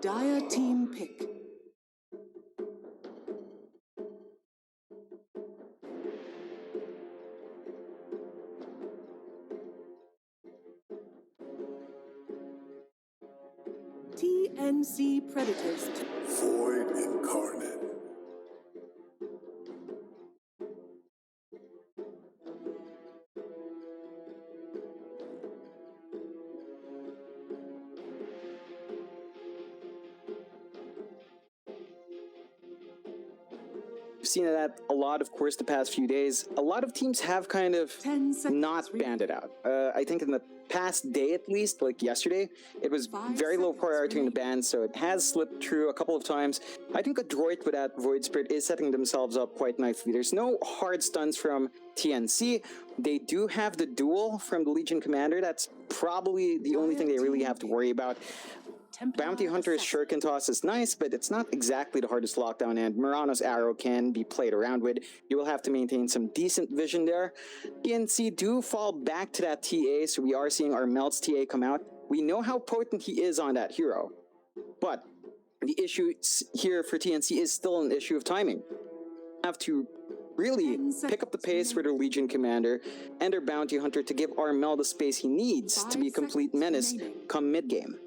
Dire team pick. TNC Predators. Void Incarnate. We've seen that a lot, of course, the past few days. A lot of teams have kind of 10 seconds. not banned it out. I think in the past day, at least, like yesterday, it was 5 very low seconds priority in the remaining. ban, so it has slipped through a couple of times. I think Adroit with that Void Spirit is setting themselves up quite nicely. There's no hard stuns from TNC. They do have the duel from the Legion Commander. That's probably the only thing they really have to worry about. Bounty Hunter's Shuriken Toss is nice, but it's not exactly the hardest lockdown, and Murano's Arrow can be played around with. You will have to maintain some decent vision there. TNC do fall back to that TA, so we are seeing our Melts TA come out. We know how potent he is on that hero, but the issue here for TNC is still an issue of timing. Have to really pick up the pace for their Legion Commander and their Bounty Hunter to give our Mel the space he needs to be a complete menace come mid-game.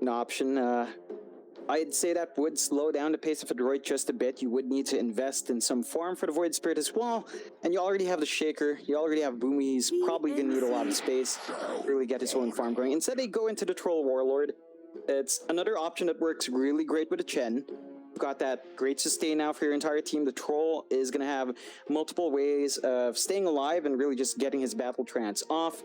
An option. I'd say that would slow down the pace of Adroit just a bit. You would need to invest in some farm for the Void Spirit as well. And you already have the Shaker, you already have Boomy. He's probably going to need a lot of space to really get his own farm going. Instead, they go into the Troll Warlord. It's another option that works really great with a Chen. You've got that great sustain now for your entire team. The Troll is going to have multiple ways of staying alive and really just getting his battle trance off.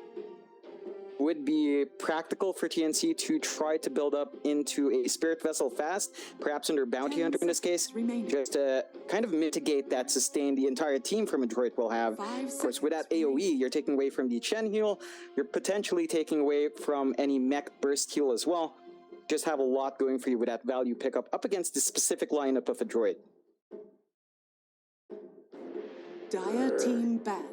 Would be practical for TNC to try to build up into a Spirit Vessel fast, perhaps under Bounty Hunter in this case, just to kind of mitigate that sustain the entire team from Adroit will have. Of course, with that AoE, you're taking away from the Chen heal, you're potentially taking away from any mech burst heal as well. Just have a lot going for you with that value pickup up against the specific lineup of Adroit. Dire team ban.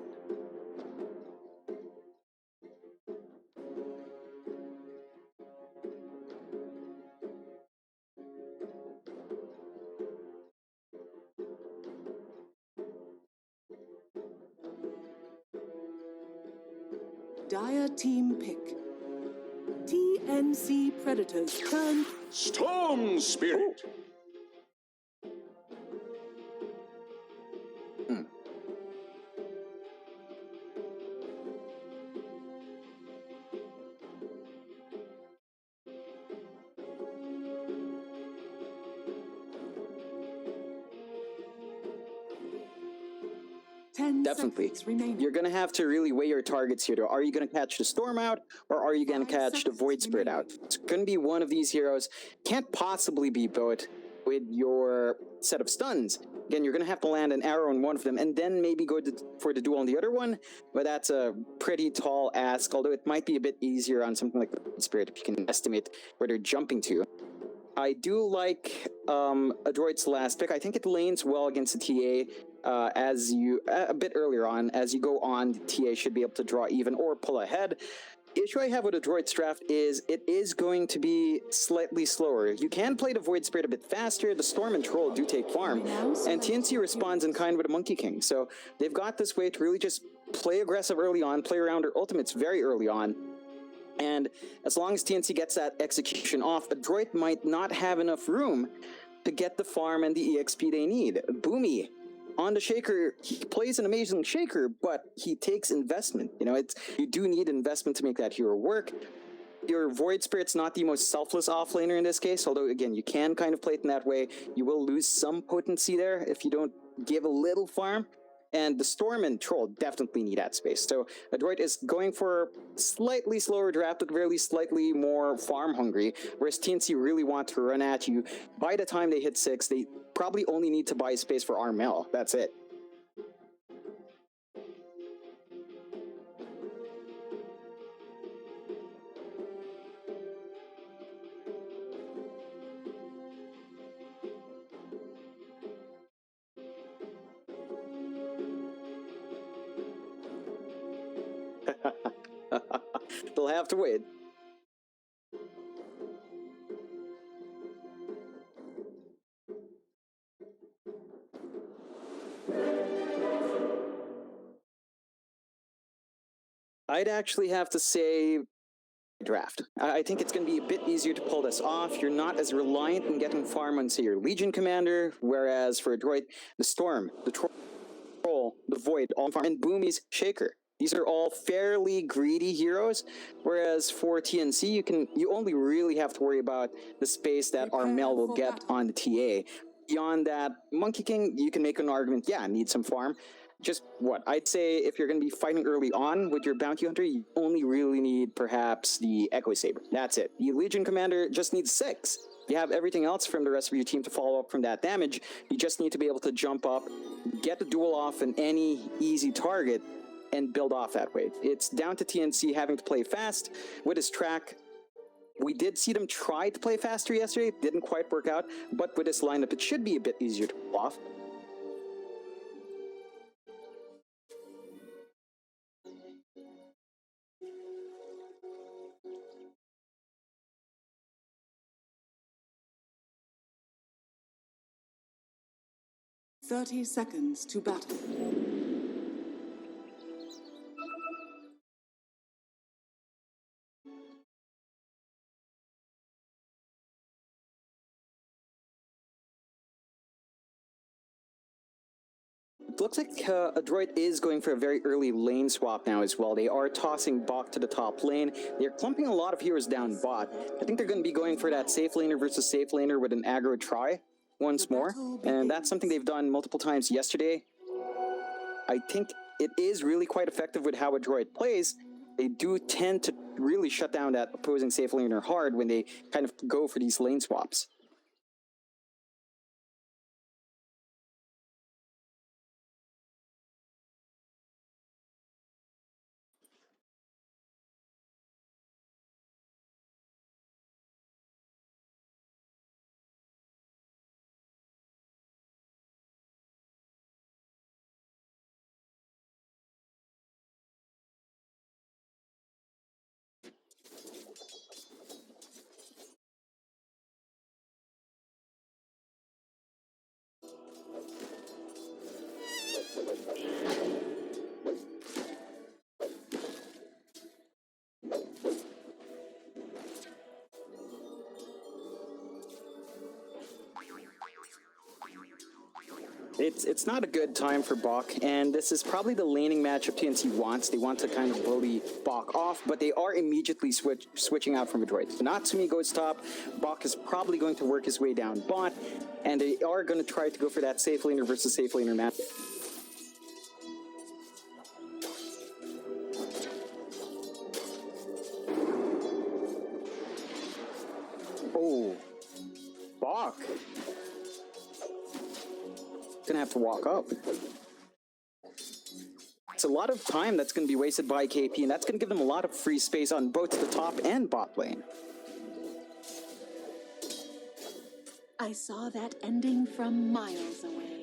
Dire team pick. TNC Predators turn. Storm Spirit. Definitely. You're going to have to really weigh your targets here, though. Are you going to catch the Storm out, or are you going to catch the Void Spirit out? It's going to be one of these heroes. Can't possibly be both with your set of stuns. Again, you're going to have to land an arrow on one of them, and then maybe go for the duel on the other one, but that's a pretty tall ask, although it might be a bit easier on something like the Void Spirit if you can estimate where they're jumping to. I do like Adroit's last pick. I think it lanes well against the TA. As you a bit earlier on, as you go on, the TA should be able to draw even or pull ahead. The issue I have with Adroit's draft is it is going to be slightly slower. You can play the Void Spirit a bit faster. The Storm and Troll do take farm, and TNC responds in kind with a Monkey King. So they've got this way to really just play aggressive early on, play around their ultimates very early on. And as long as TNC gets that execution off, Adroit might not have enough room to get the farm and the EXP they need. Boomy on the Shaker, he plays an amazing Shaker, but he takes investment. You know, you do need investment to make that hero work. Your Void Spirit's not the most selfless offlaner in this case, although again, you can kind of play it in that way. You will lose some potency there if you don't give a little farm. And the Storm and Troll definitely need that space. So Adroit is going for slightly slower draft, but very slightly more farm hungry, whereas TNC really want to run at you. By the time they hit 6, they probably only need to buy space for Armel. That's it. They'll have to wait. I'd actually have to say draft. I think it's going to be a bit easier to pull this off. You're not as reliant on getting farm on, say, your Legion Commander, whereas for Adroit, the Storm, the Troll, the Void, all farm, and Boomy's Shaker. These are all fairly greedy heroes, whereas for TNC, you only really have to worry about the space that Armel will get on the TA. Beyond that, Monkey King, you can make an argument, yeah, need some farm. Just what? I'd say if you're going to be fighting early on with your Bounty Hunter, you only really need perhaps the Echo Saber. That's it. The Legion Commander just needs 6. You have everything else from the rest of your team to follow up from that damage. You just need to be able to jump up, get the duel off in any easy target, and build off that way. It's down to TNC having to play fast with his track. We did see them try to play faster yesterday. Didn't quite work out, but with this lineup, it should be a bit easier to pull off. "30 seconds to battle." It looks like Adroit is going for a very early lane swap now as well. They are tossing Bok to the top lane. They're clumping a lot of heroes down bot. I think they're going to be going for that safe laner versus safe laner with an aggro try once more. And that's something they've done multiple times yesterday. I think it is really quite effective with how Adroit plays. They do tend to really shut down that opposing safe laner hard when they kind of go for these lane swaps. It's not a good time for Bok, and this is probably the laning matchup TNC wants. They want to kind of bully Bok off, but they are immediately switching out from Adroit. Natsumi goes top, Bok is probably going to work his way down bot, and they are going to try to go for that safe laner versus safe laner match. Oh, Bok. Gonna have to walk up. It's a lot of time that's going to be wasted by KP, and that's going to give them a lot of free space on both the top and bot lane. I saw that ending from miles away.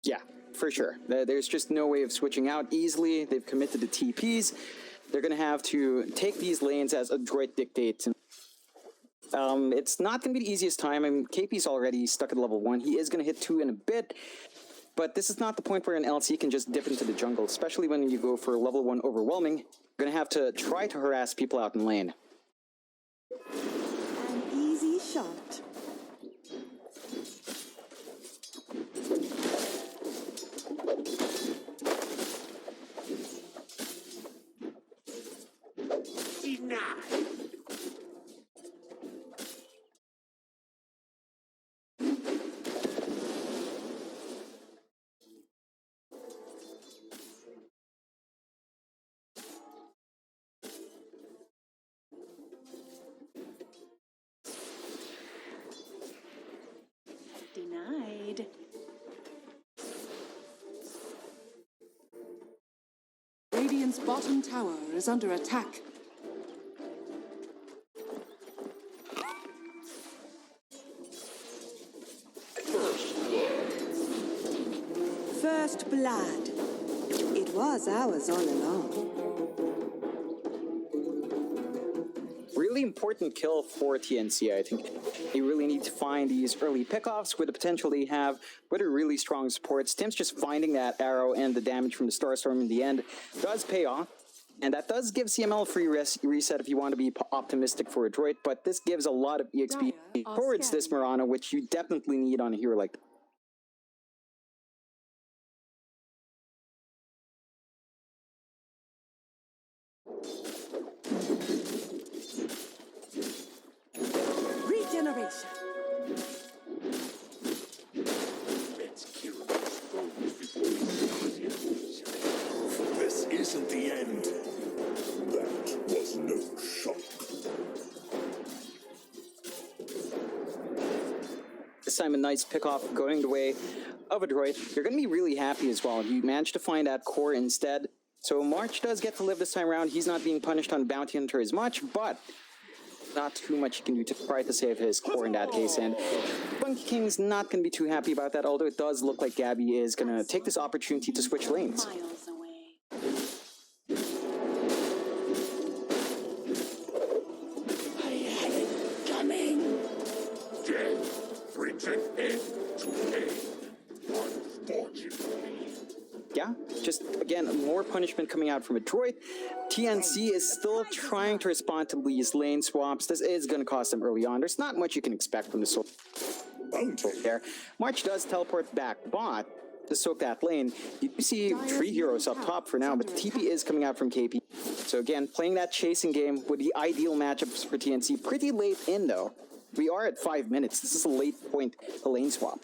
Yeah, for sure. There's just no way of switching out easily. They've committed to TPs. They're going to have to take these lanes as Adroit dictates. It's not going to be the easiest time. I mean, KP's already stuck at level 1. He is going to hit 2 in a bit. but this is not the point where an LC can just dip into the jungle, especially when you go for level 1 overwhelming. You're going to have to try to harass people out in lane. An easy shot. Denied. Radiant's bottom tower is under attack. First blood. It was ours all along. Really important kill for TNC, I think. You really need to find these early pickoffs with the potential they have, with a really strong support. Stim's just finding that arrow and the damage from the Starstorm in the end does pay off. And that does give CML a free reset if you want to be optimistic for a droid, but this gives a lot of EXP towards this Mirana, which you definitely need on a hero like that. Regeneration. Let's kill these foes before we start. This isn't the end. That was no shock. This time a nice pickoff going the way of a droid. You're going to be really happy as well. You managed to find that core instead. So March does get to live this time around. He's not being punished on Bounty Hunter as much, but not too much you can do to try to save his core in that case. And Funky King's not going to be too happy about that, although it does look like Gabby is going to take this opportunity to switch lanes. Miles away. I had it coming. Death brings an end to pain. Unfortunately. Yeah, just again, more punishment coming out from a droid. TNC is still trying to respond to Lee's lane swaps. This is going to cost him early on. There's not much you can expect from the sword there. March does teleport back bot to soak that lane. You do see 3 heroes up top for now, but the TP is coming out from KP. So again, playing that chasing game with the ideal matchups for TNC. Pretty late in though. We are at 5 minutes. This is a late point, a lane swap.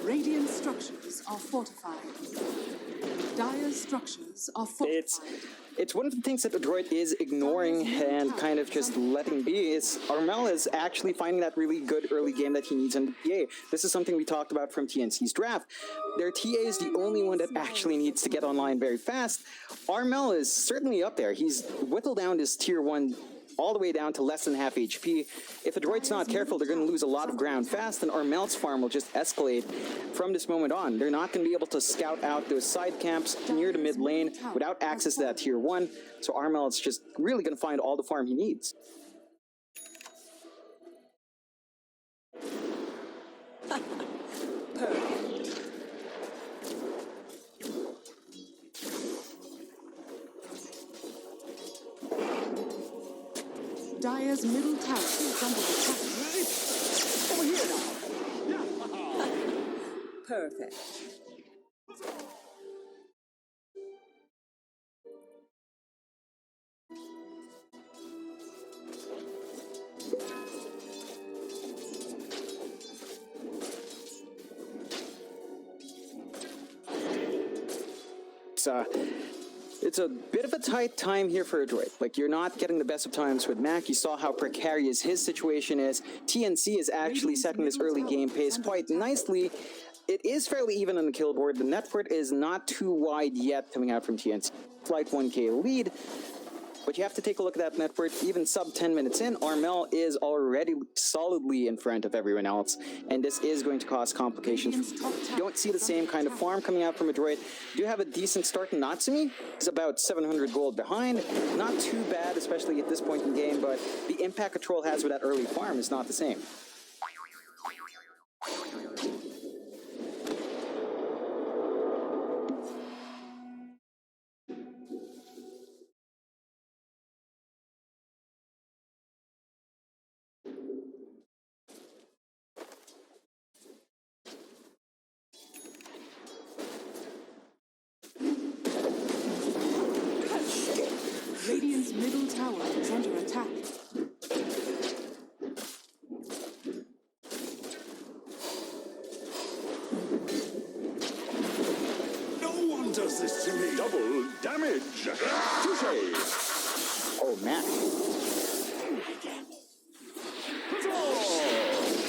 Radiant structures are fortified. Dire's structures are fortified. It's one of the things that the droid is ignoring and kind of just letting be is Armel is actually finding that really good early game that he needs in the TA. This is something we talked about from TNC's draft. Their TA is the only one that actually needs to get online very fast. Armel is certainly up there. He's whittled down his tier 1 all the way down to less than half HP. If the droid's not careful, they're going to lose a lot of ground fast, and Armel's farm will just escalate from this moment on. They're not going to be able to scout out those side camps near the mid lane without access to that tier 1, so Armel is just really going to find all the farm he needs. Dire's middle tower is under attack. Over here now. Perfect. It's a bit of a tight time here for a droid. Like, you're not getting the best of times with Mac. You saw how precarious his situation is. TNC is actually setting this early game pace quite nicely. It is fairly even on the kill board. The net worth is not too wide yet coming out from TNC. Slight 1k lead. But you have to take a look at that net worth. Even sub 10 minutes in, Armel is already solidly in front of everyone else, and this is going to cause complications. You don't see the same kind of farm coming out from a droid. You do have a decent start. Natsumi is about 700 gold behind. Not too bad, especially at this point in the game, but the impact Control has with that early farm is not the same. Radiant's middle tower is under attack. No one does this to me. Double damage. Touché. Oh, man.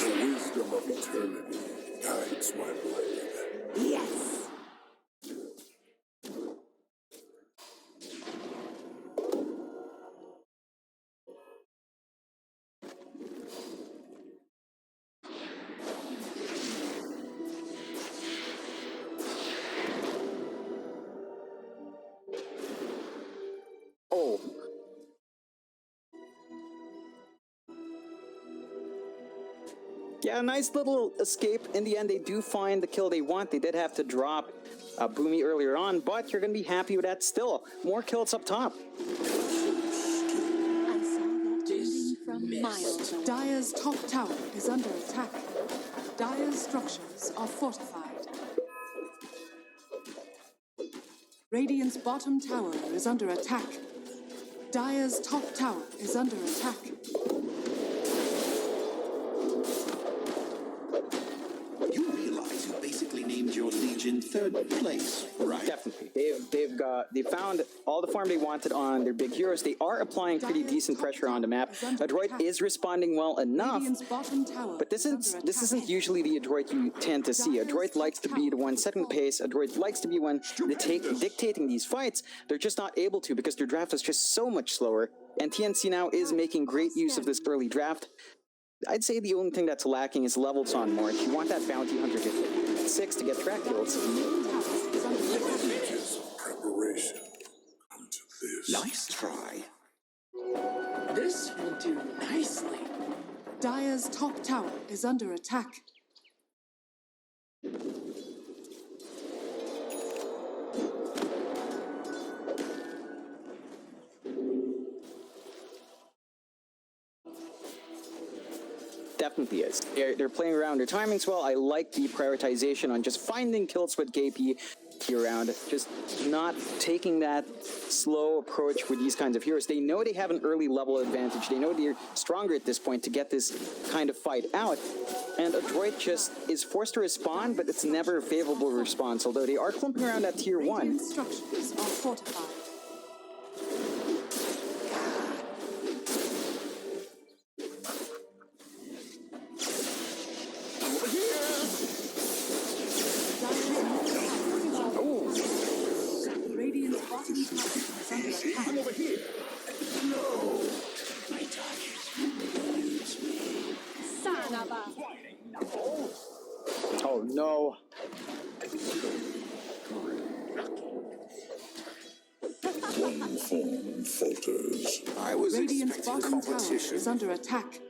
The wisdom of eternity guides my blade. Yes. Oh. Yeah, nice little escape. In the end, they do find the kill they want. They did have to drop Boomy earlier on, but you're going to be happy with that still. More kills up top. I saw that ending from miles away. Dire's top tower is under attack. Dire's structures are fortified. Radiant's bottom tower is under attack. Dire's top tower is under attack. You realize you basically named your legion third place, right? Definitely. They found all the farm they wanted on their big heroes. They are applying pretty decent pressure on the map. Adroit is responding well enough, but this isn't usually the Adroit you tend to see. Adroit likes to be the one setting pace. Adroit likes to be one dictating these fights. They're just not able to because their draft is just so much slower. And TNC now is making great use of this early draft. I'd say the only thing that's lacking is levels on Mark. You want that bounty hunter to hit 6 to get track kills. Ages of preparation come to this. Nice try. This will do nicely. Dire's top tower is under attack. Definitely is. They're playing around their timings well. I like the prioritization on just finding kills with KP around, just not taking that slow approach with these kinds of heroes. They know they have an early level advantage. They know they're stronger at this point to get this kind of fight out. And Adroit just is forced to respond, but it's never a favorable response, although they are clumping around at tier 1. Radiant structures are fortified. I'm over here. No. My daughters use me. Oh no. One form falters. I was Radiant's expecting bottom tower competition. is under attack.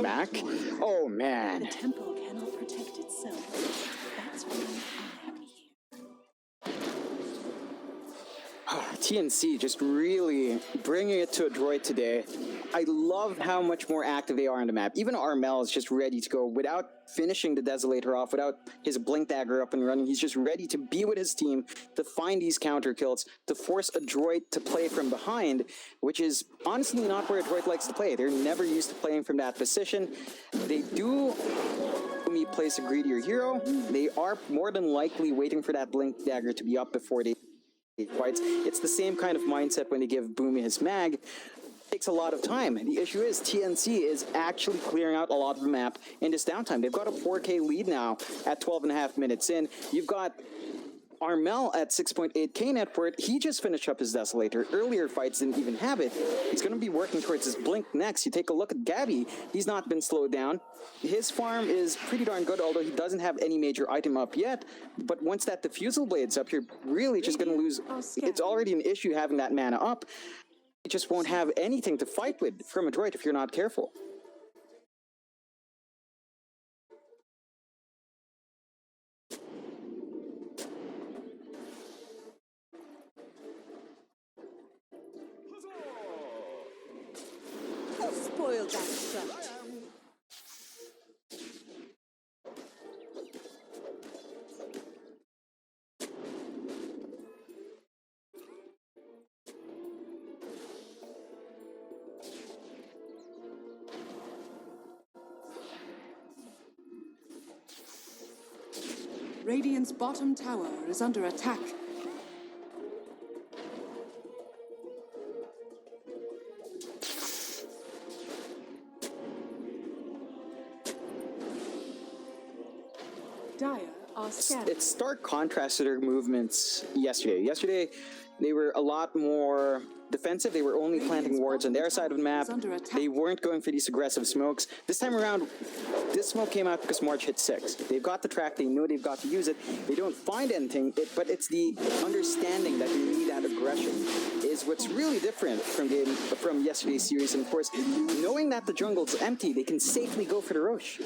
Back? Oh man. The temple cannot protect itself. That's why I am here. TNC just really bringing it to Adroit today. I love how much more active they are on the map. Even Armel is just ready to go without finishing the Desolator off, without his Blink Dagger up and running. He's just ready to be with his team, to find these counter kills, to force Adroit to play from behind, which is honestly not where Adroit likes to play. They're never used to playing from that position. They do place a greedier hero. They are more than likely waiting for that Blink Dagger to be up before they fights. It's the same kind of mindset when they give Boomy his mag. takes a lot of time. The issue is TNC is actually clearing out a lot of the map in this downtime. They've got a 4K lead now at 12.5 minutes in. You've got Armel at 6.8k net worth. He just finished up his Desolator. Earlier fights didn't even have it. He's going to be working towards his Blink next. You take a look at Gabby. He's not been slowed down. His farm is pretty darn good, although he doesn't have any major item up yet. But once that Diffusal Blade's up, you're really just going to lose. It's already an issue having that mana up. You just won't have anything to fight with from a droid if you're not careful. Who spoiled that strut? Radiant's bottom tower is under attack. Dire are scanning. It's stark contrast to their movements yesterday. Yesterday, they were a lot more defensive. They were only planting wards on their side of the map. They weren't going for these aggressive smokes. This time around, this smoke came out because March hit 6. They've got the track. They know they've got to use it. They don't find anything, but it's the understanding that you need that aggression is what's really different from yesterday's series. And of course, knowing that the jungle's empty, they can safely go for the Roche.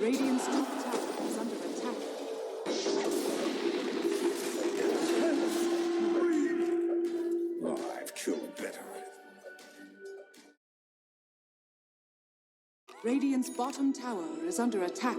Radiant's top tower is under attack. Oh, I've killed better. Radiant's bottom tower is under attack.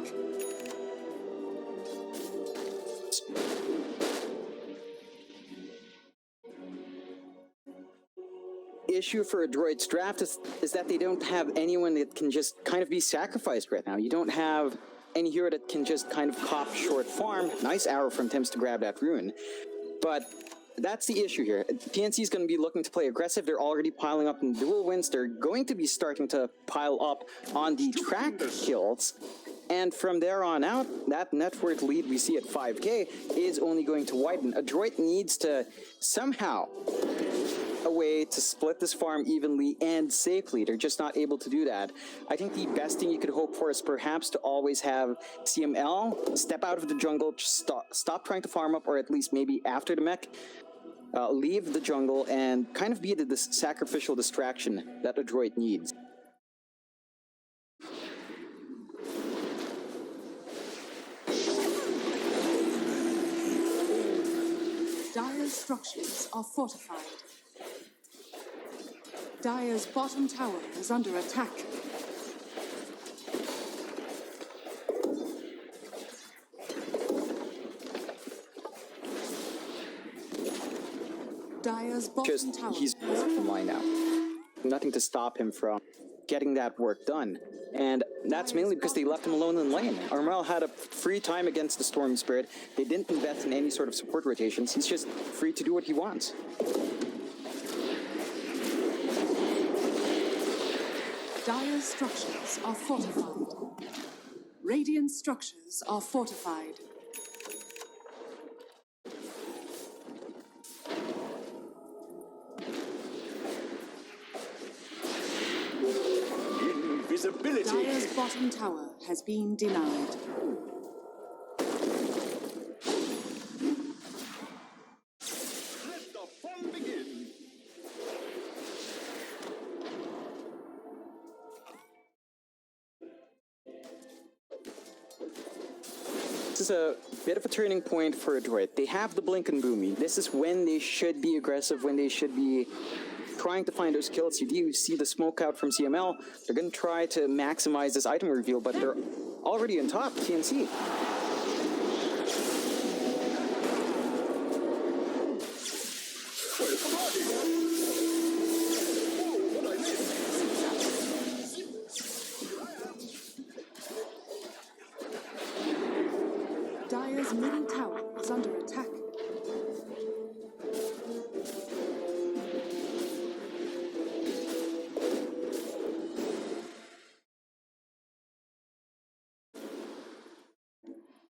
Issue for a droid's draft is that they don't have anyone that can just kind of be sacrificed right now. You don't have any hero that can just kind of cop short farm. Nice arrow from Tims to grab that rune. But that's the issue here. TNC is going to be looking to play aggressive. They're already piling up in dual wins. They're going to be starting to pile up on the track kills. And from there on out, that net worth lead we see at 5k is only going to widen. A droid needs to somehow a way to split this farm evenly and safely. They're just not able to do that. I think the best thing you could hope for is perhaps to always have CML step out of the jungle, stop trying to farm up, or at least maybe after the mech, leave the jungle and kind of be the sacrificial distraction that a droid needs. Dire's structures are fortified. Dire's bottom tower is under attack. Dire's bottom tower. He's from line now. Nothing to stop him from getting that work done. And that's mainly because they left him alone in lane. Armel had a free time against the Storm Spirit. They didn't invest in any sort of support rotations. He's just free to do what he wants. Dire's structures are fortified. Radiant structures are fortified. Invisibility. Dire's bottom tower has been denied. Let the fun begin. This is a bit of a turning point for a droid. They have the Blink and Boomy. This is when they should be aggressive, when they should be trying to find those kills. You do see the smoke out from CML. They're going to try to maximize this item reveal, but they're already on top, TNC. Dire's middle tower is under attack.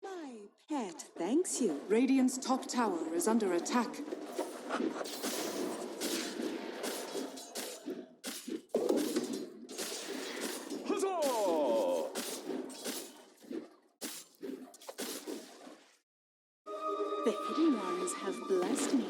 My pet thanks you. Radiant's top tower is under attack. Huzzah! The hidden ones have blessed me.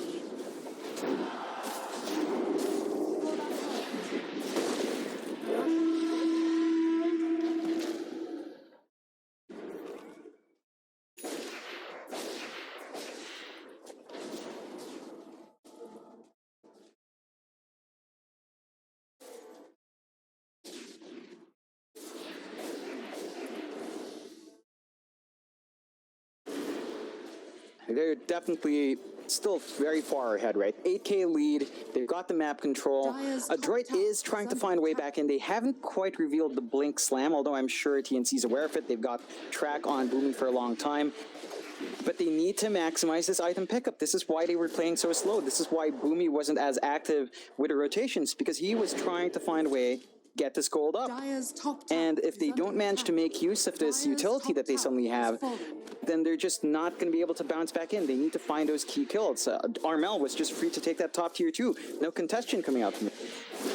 They're definitely still very far ahead, right? 8K lead, they've got the map control. Dire's Adroit top is tower trying is to under find a way attack. back in. They haven't quite revealed the Blink Slam, although I'm sure TNC's aware of it. They've got track on Boomy for a long time. But they need to maximize this item pickup. This is why they were playing so slow. This is why Boomy wasn't as active with the rotations, because he was trying to find a way get this gold up. Dire's top tower And if is they under don't manage to attack. make use of this Dire's utility top that they tower suddenly has have, fallen. then they're just not going to be able to bounce back in. They need to find those key kills. Armel was just free to take that top tier 2. No contestation coming out from it.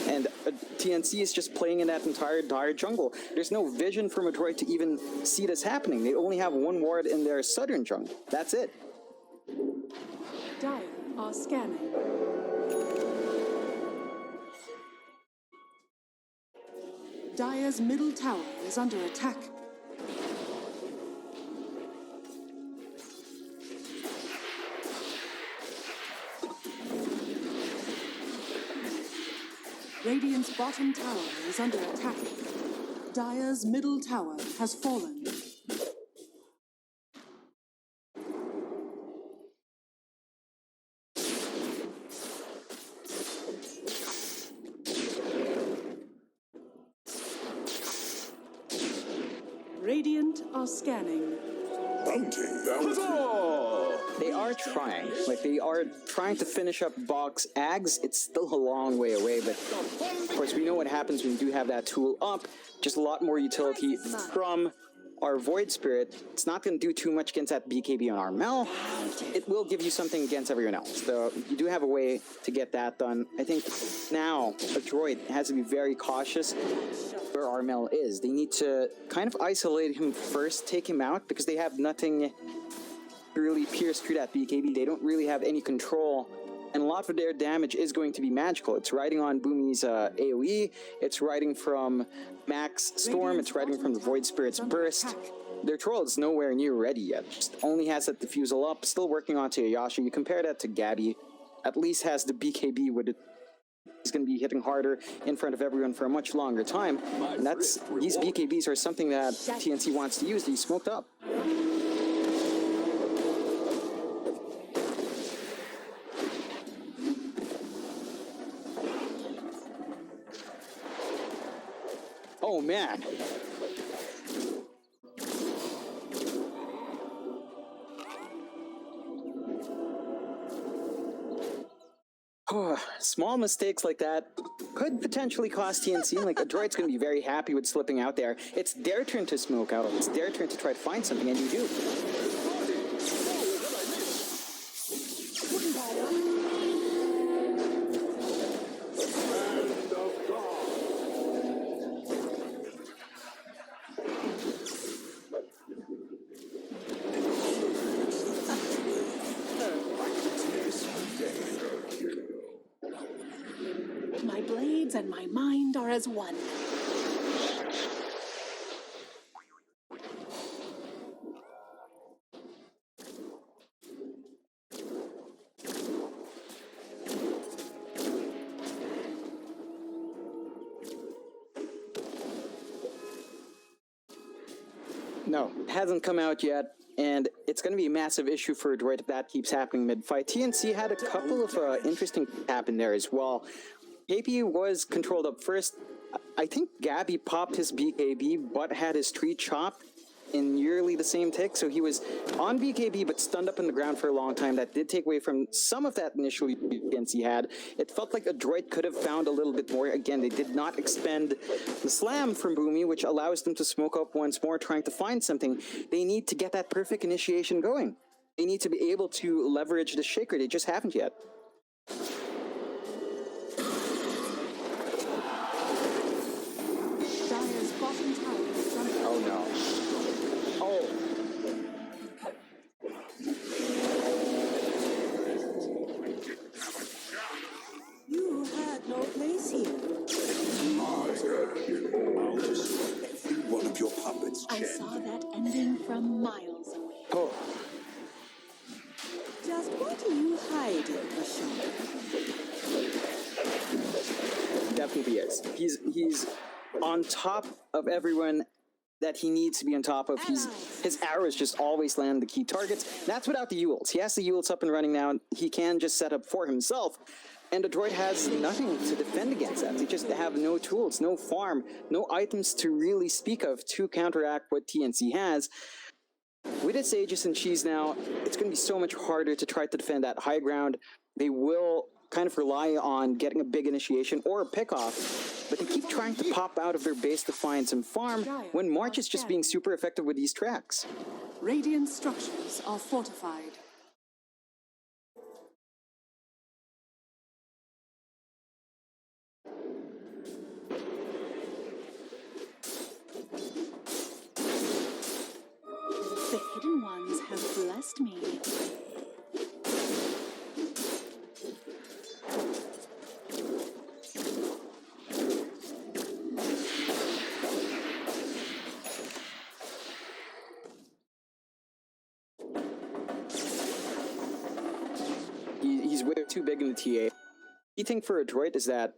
And TNC is just playing in that entire dire jungle. There's no vision from Adroit to even see this happening. They only have one ward in their southern jungle. That's it. Dire are scanning. Dire's middle tower is under attack. Radiant's bottom tower is under attack. Dire's middle tower has fallen. Radiant are scanning. Bounty. They are trying. Like, they are trying to finish up Box Ags. It's still a long way away, but of course we know what happens when you do have that tool up. Just a lot more utility from our Void Spirit. It's not going to do too much against that BKB on Armel. It will give you something against everyone else. So you do have a way to get that done. I think now Adroit has to be very cautious where Armel is. They need to kind of isolate him first, take him out, because they have nothing to really pierce through that BKB. They don't really have any control, and a lot of their damage is going to be magical. It's riding on Boomy's AoE, it's riding from Max Storm, it's riding from the Void Spirit's Burst. Their troll is nowhere near ready yet. Just only has that diffusal up, still working on to Yasha. You compare that to Gabby, at least has the BKB with it. He's going to be hitting harder in front of everyone for a much longer time. And these BKBs are something that TNC wants to use. He's smoked up. Oh man. Small mistakes like that could potentially cost TNC. Like, Adroit's going to be very happy with slipping out there. It's their turn to smoke out. It's their turn to try to find something, and you do. My blades and my mind are as one. No, it hasn't come out yet, and it's going to be a massive issue for Adroit if that keeps happening mid-fight. TNC had a couple of interesting happen there as well. KP was controlled up first. I think Gabby popped his BKB, but had his tree chopped. in nearly the same tick. So he was on BKB but stunned up in the ground for a long time. That did take away from some of that initial TNC he had. It felt like Adroit could have found a little bit more. Again, they did not expend the slam from Boomy, which allows them to smoke up once more, trying to find something. They need to get that perfect initiation going. They need to be able to leverage the Shaker. They just haven't yet. Dire's bottom tower is under attack. Oh no. Oh. You had no place here. Every one of your puppets, I Chen. saw that ending from miles away. Oh. Just what are you hiding, Michelle? Definitely is. He's on top of everyone that he needs to be on top of. His arrows just always land the key targets. That's without the Yules. He has the Yules up and running now. He can just set up for himself. And the droid has nothing to defend against that. They just have no tools, no farm, no items to really speak of to counteract what TNC has. With its Aegis and Cheese now, it's going to be so much harder to try to defend that high ground. They will kind of rely on getting a big initiation or a pick-off, but they keep trying to pop out of their base to find some farm when March is just being super effective with these tracks. Radiant structures are fortified. The hidden ones have blessed me. He's way too big in the TA. The thing for Adroit is that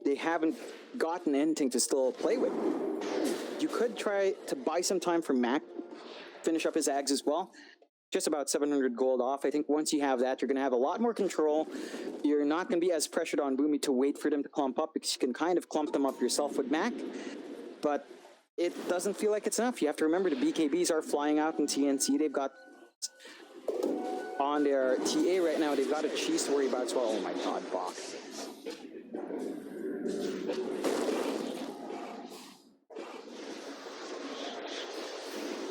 they haven't gotten anything to still play with. You could try to buy some time from Mac, finish up his Ags as well. Just about 700 gold off. I think once you have that, you're going to have a lot more control. You're not going to be as pressured on Boomy to wait for them to clump up, because you can kind of clump them up yourself with Mac. But it doesn't feel like it's enough. You have to remember the BKBs are flying out in TNC. They've got on their TA right now, they've got a Cheese to worry about as well. Oh my god, Bach.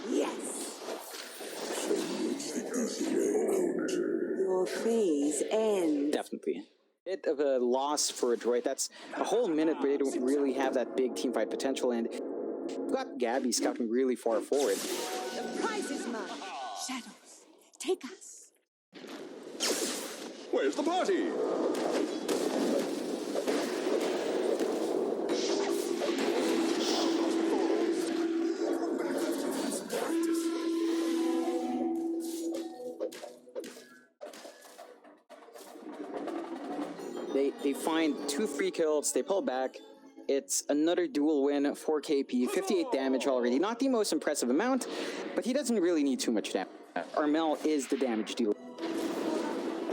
Yes. Your phase ends. Definitely. Bit of a loss for Adroit. That's a whole minute where they don't really have that big teamfight potential, and we've got Gabby scouting really far forward. The prize is mine. Shadows, take us. Where's the party? They find 2 free kills, they pull back. It's another dual win, 4 KP, 58 damage already. Not the most impressive amount, but he doesn't really need too much damage. Armel is the damage dealer.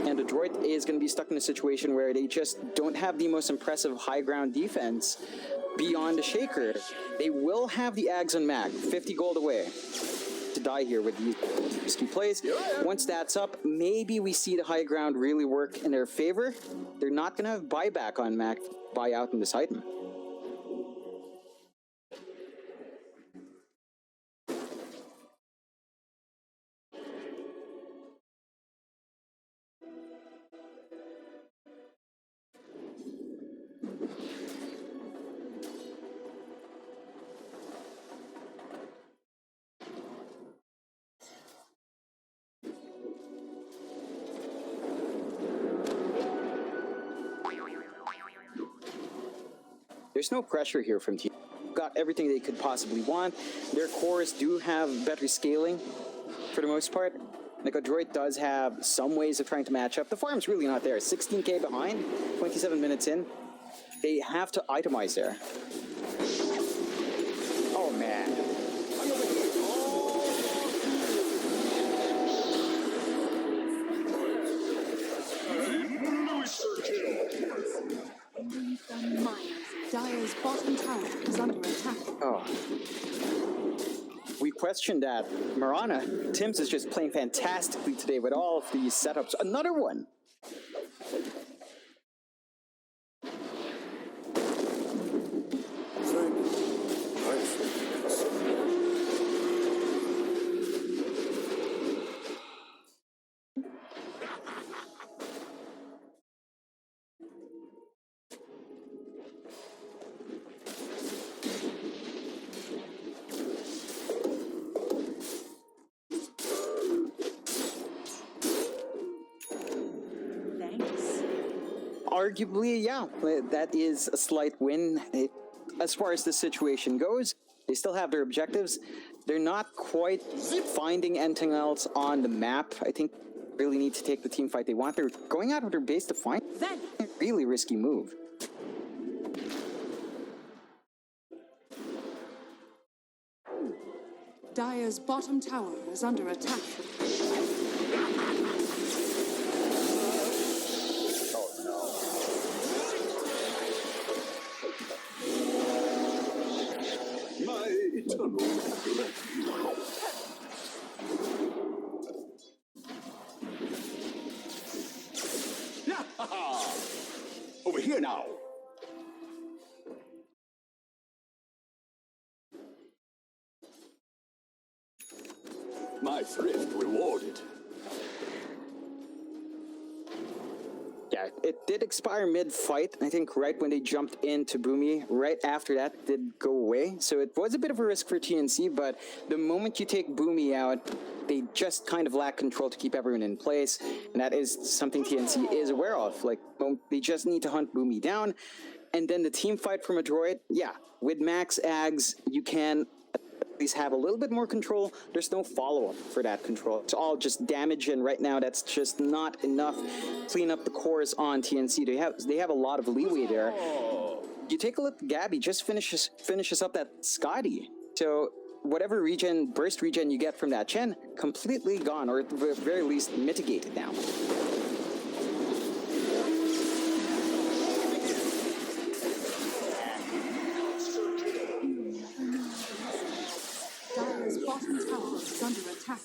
And Adroit is going to be stuck in a situation where they just don't have the most impressive high ground defense beyond the Shaker. They will have the Ags on Mac, 50 gold away to die here with these risky plays. Once that's up, maybe we see the high ground really work in their favor. They're not going to have buyback on Mac, buy out in this item. There's no pressure here from team. Got everything they could possibly want. Their cores do have better scaling for the most part. Like Adroit does have some ways of trying to match up. The farm's really not there. 16k behind, 27 minutes in. They have to itemize there. Oh man. Ending from miles away. Dire's bottom tower is under attack. Oh. We question that. Marana, Tim's is just playing fantastically today with all of these setups. Another one. Thanks. Arguably, yeah, that is a slight win. As far as the situation goes, they still have their objectives. They're not quite finding anything else on the map. I think they really need to take the team fight they want. They're going out of their base to find a really risky move. Dire's bottom tower is under attack. My eternal gratitude. Over here now. My thrift rewarded. Yeah, it did expire mid-fight. I think right when they jumped into Boomy, right after that it did go away. So it was a bit of a risk for TNC, but the moment you take Boomy out, they just kind of lack control to keep everyone in place. And that is something TNC is aware of. Like, they just need to hunt Boomy down. And then the team fight from a droid, yeah, with max Ags, you can at least have a little bit more control. There's no follow-up for that control. It's all just damage, and right now that's just not enough. Clean up the cores on TNC. They have a lot of leeway there. You take a look at Gabby, just finishes up that Scotty. So whatever burst regen you get from that Chen, completely gone, or at the very least mitigated now. Dire's bottom tower is under attack.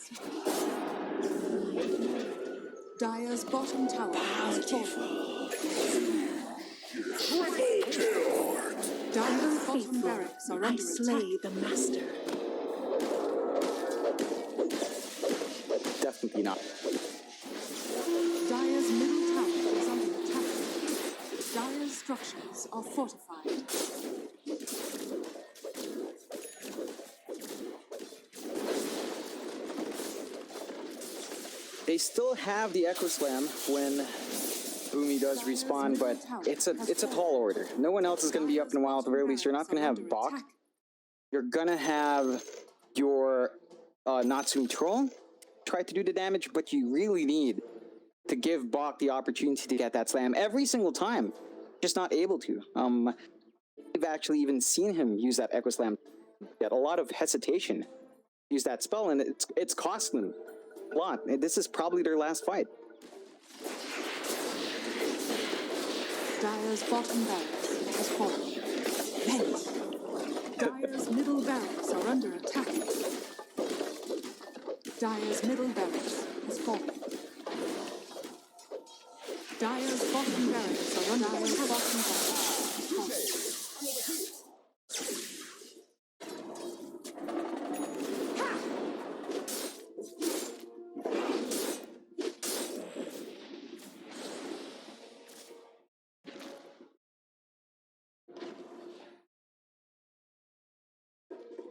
Dire's bottom tower has fallen. Dire's bottom barracks are I under slay attack. the master. Definitely not. Dire's middle tower is under attack. Dire's structures are fortified. They still have the Echo Slam when Boomy does respawn, but it's a tall order. No one else is going to be up in a while. At the very least, you're not going to have Bok. You're going to have your Natsumi Troll try to do the damage, but you really need to give Bok the opportunity to get that slam every single time. Just not able to. We've actually even seen him use that Echo Slam. Get a lot of hesitation. Use that spell, and it's costing him a lot. This is probably their last fight. Dire's bottom barracks has fallen. Dire's middle barracks are under attack. Dire's middle barracks has fallen. Dire's bottom barracks are under attack. Dire's bottom barracks has fallen.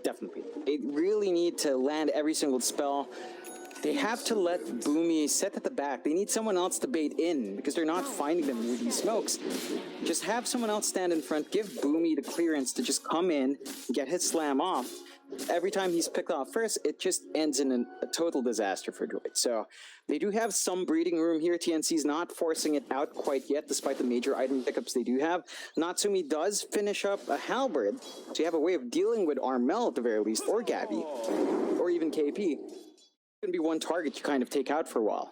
Definitely. They really need to land every single spell. They have to let Boomy sit at the back. They need someone else to bait in because they're not finding them with these smokes. Just have someone else stand in front. Give Boomy the clearance to just come in, get his slam off. Every time he's picked off first, it just ends in a total disaster for Droid. So they do have some breathing room here. TNC's not forcing it out quite yet, despite the major item pickups they do have. Natsumi does finish up a Halberd, so you have a way of dealing with Armel at the very least, or Gabby, or even KP. It's going to be one target you kind of take out for a while.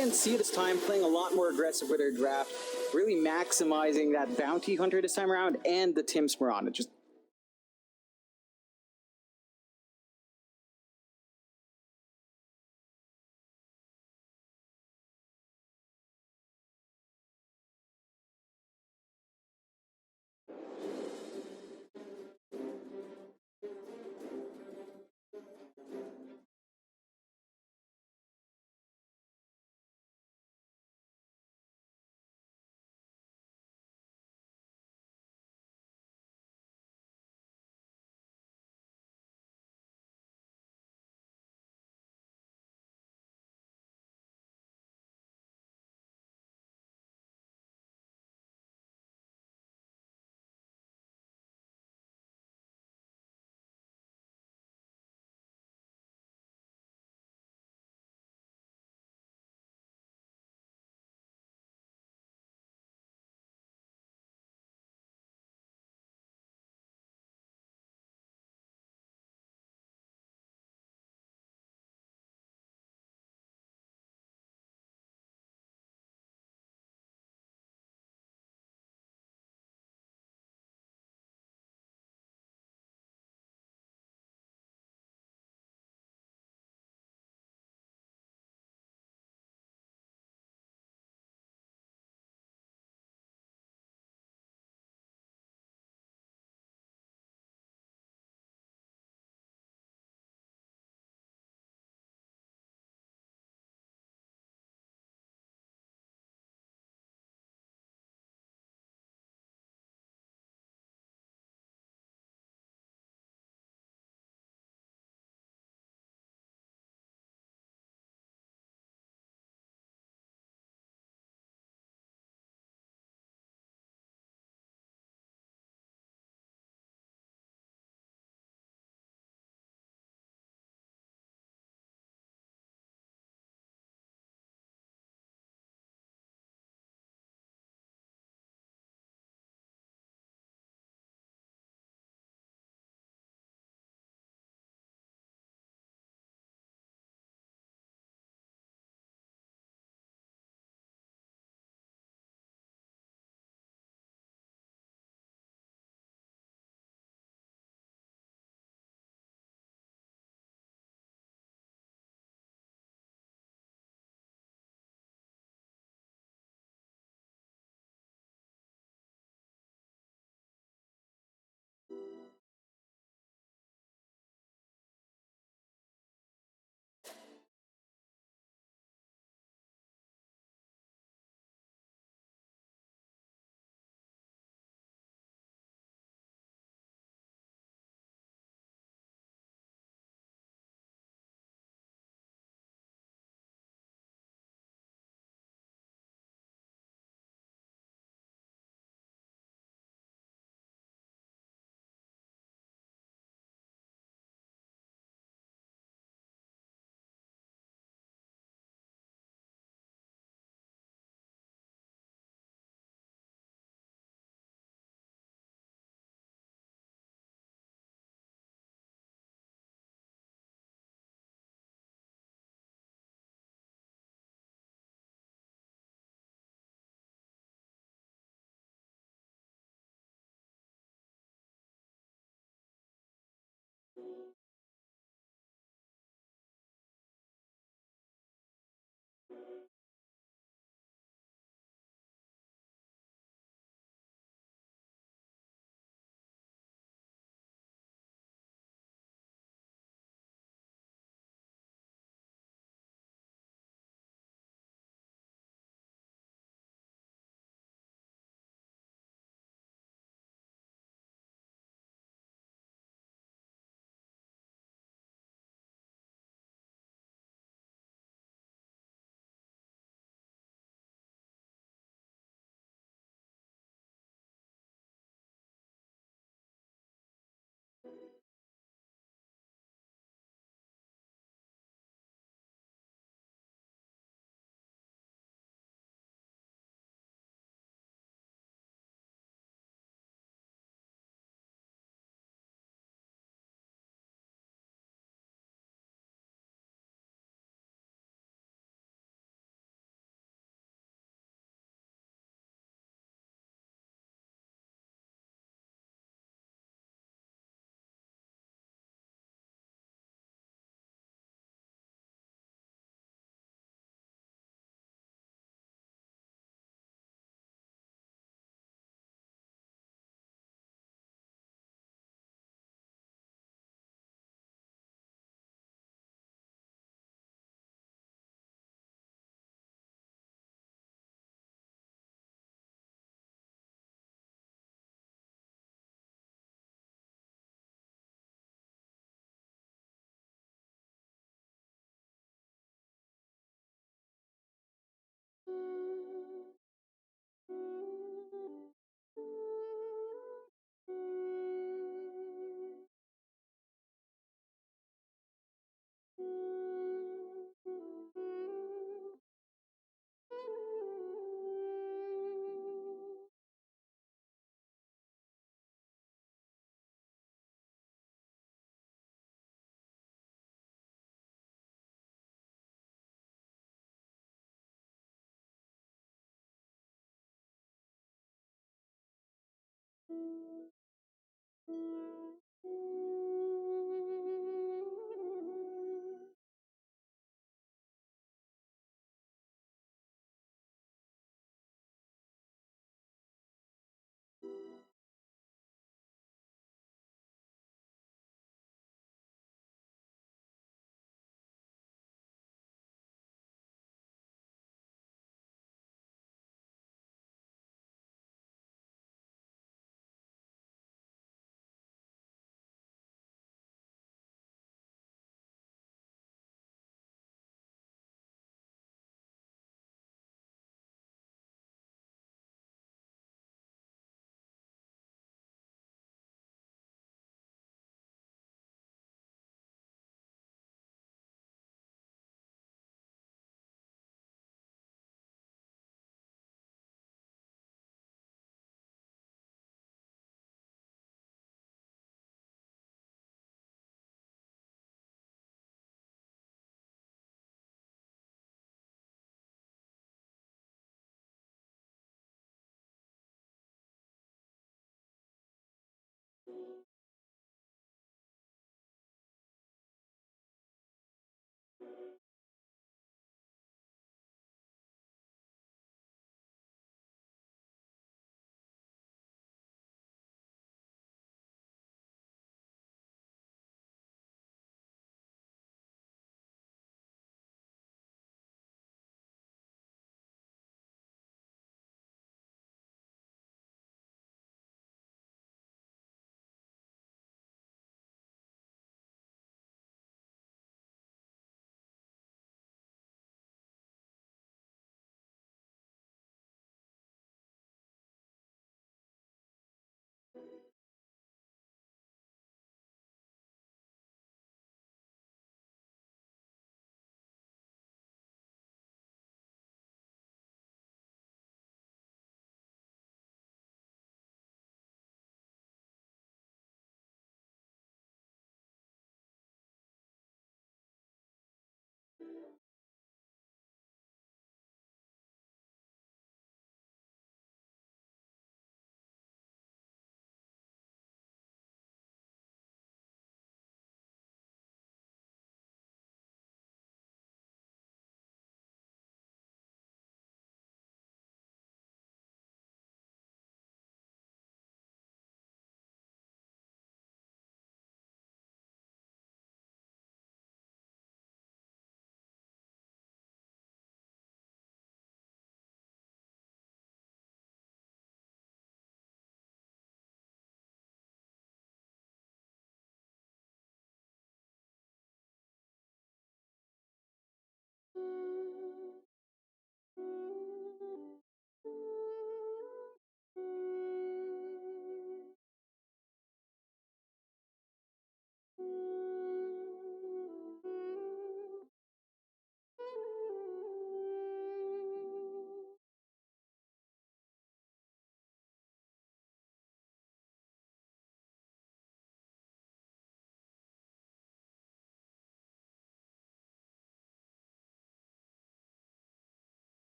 TNC this time playing a lot more aggressive with their draft, really maximizing that bounty hunter this time around and the Tim Smarana. Just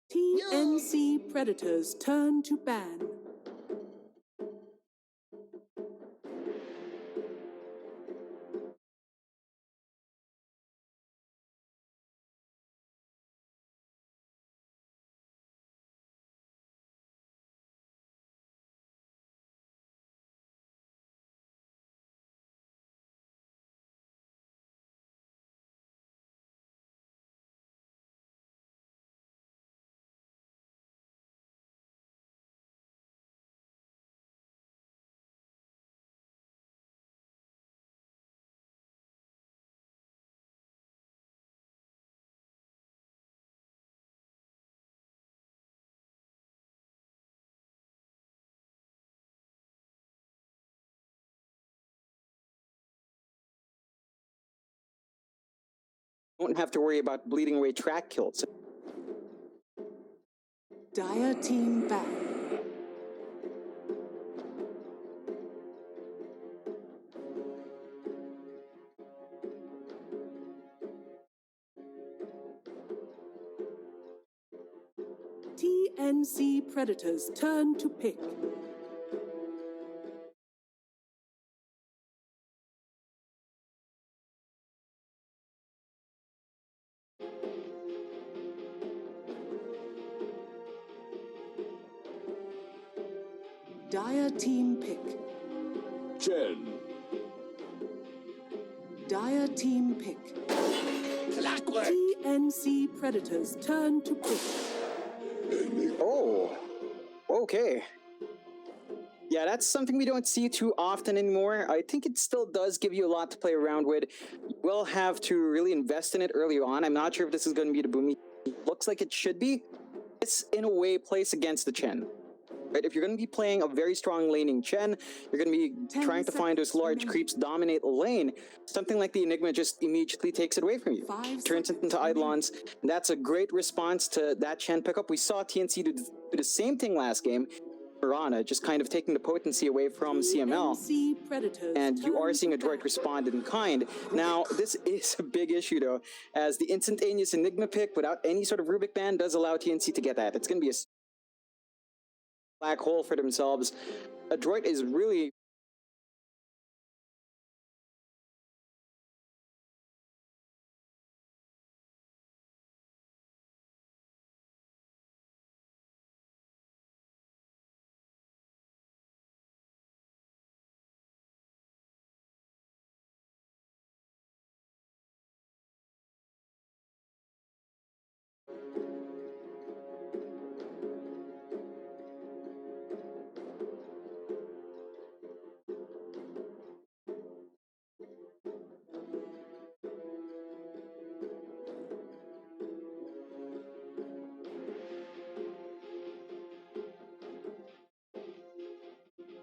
TNC Predators turn to ban. Don't have to worry about bleeding away track kills. Dire team ban. TNC Predators turn to pick. Dire team pick. Chen. Dire team pick. TNC Predators turn to pick. Oh, okay. Yeah, that's something we don't see too often anymore. I think it still does give you a lot to play around with. You will have to really invest in it early on. I'm not sure if this is going to be the boomy. Looks like it should be. It's, in a way, plays against the Chen. Right? If you're going to be playing a very strong laning Chen, you're going to be trying to find those large creeps dominate the lane. Something like the Enigma just immediately takes it away from you. Turns it into Eidolons. And that's a great response to that Chen pickup. We saw TNC do the same thing last game. Piranha, just kind of taking the potency away from CML. And you are seeing Adroit respond in kind. Now, this is a big issue though, as the instantaneous Enigma pick without any sort of Rubik Band does allow TNC to get that. It's going to be a black hole for themselves. Adroit is really...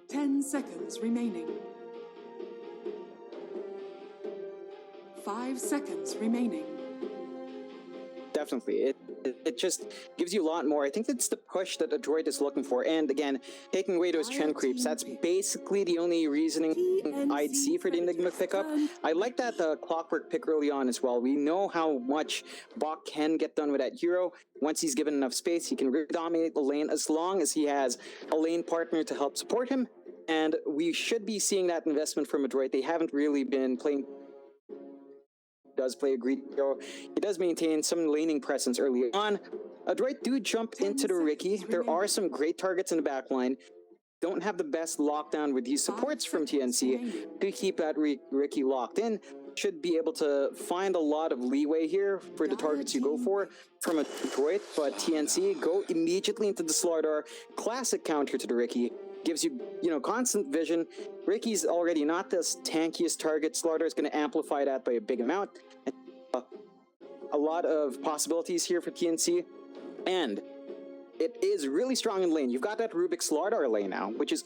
Ten seconds remaining. 5 seconds remaining. Definitely. It just gives you a lot more. I think that's the push that Adroit is looking for. And again, taking away those Chen creeps, that's basically the only reasoning I'd see for the Enigma pickup. I like that Clockwork pick early on as well. We know how much Bach can get done with that hero. Once he's given enough space, he can really dominate the lane as long as he has a lane partner to help support him. And we should be seeing that investment from Adroit. They haven't really been playing... does play a great hero. He does maintain some laning presence early on. Adroit do jump into the Riki. There are some great targets in the backline. Don't have the best lockdown with these supports from TNC to keep that Riki locked in. Should be able to find a lot of leeway here for the targets you go for from Adroit, but TNC go immediately into the Slardar. Classic counter to the Riki. Gives you, constant vision. Riki's already not the tankiest target. Slardar is going to amplify that by a big amount. A lot of possibilities here for TNC. And it is really strong in lane. You've got that Rubik Slardar lane now, which is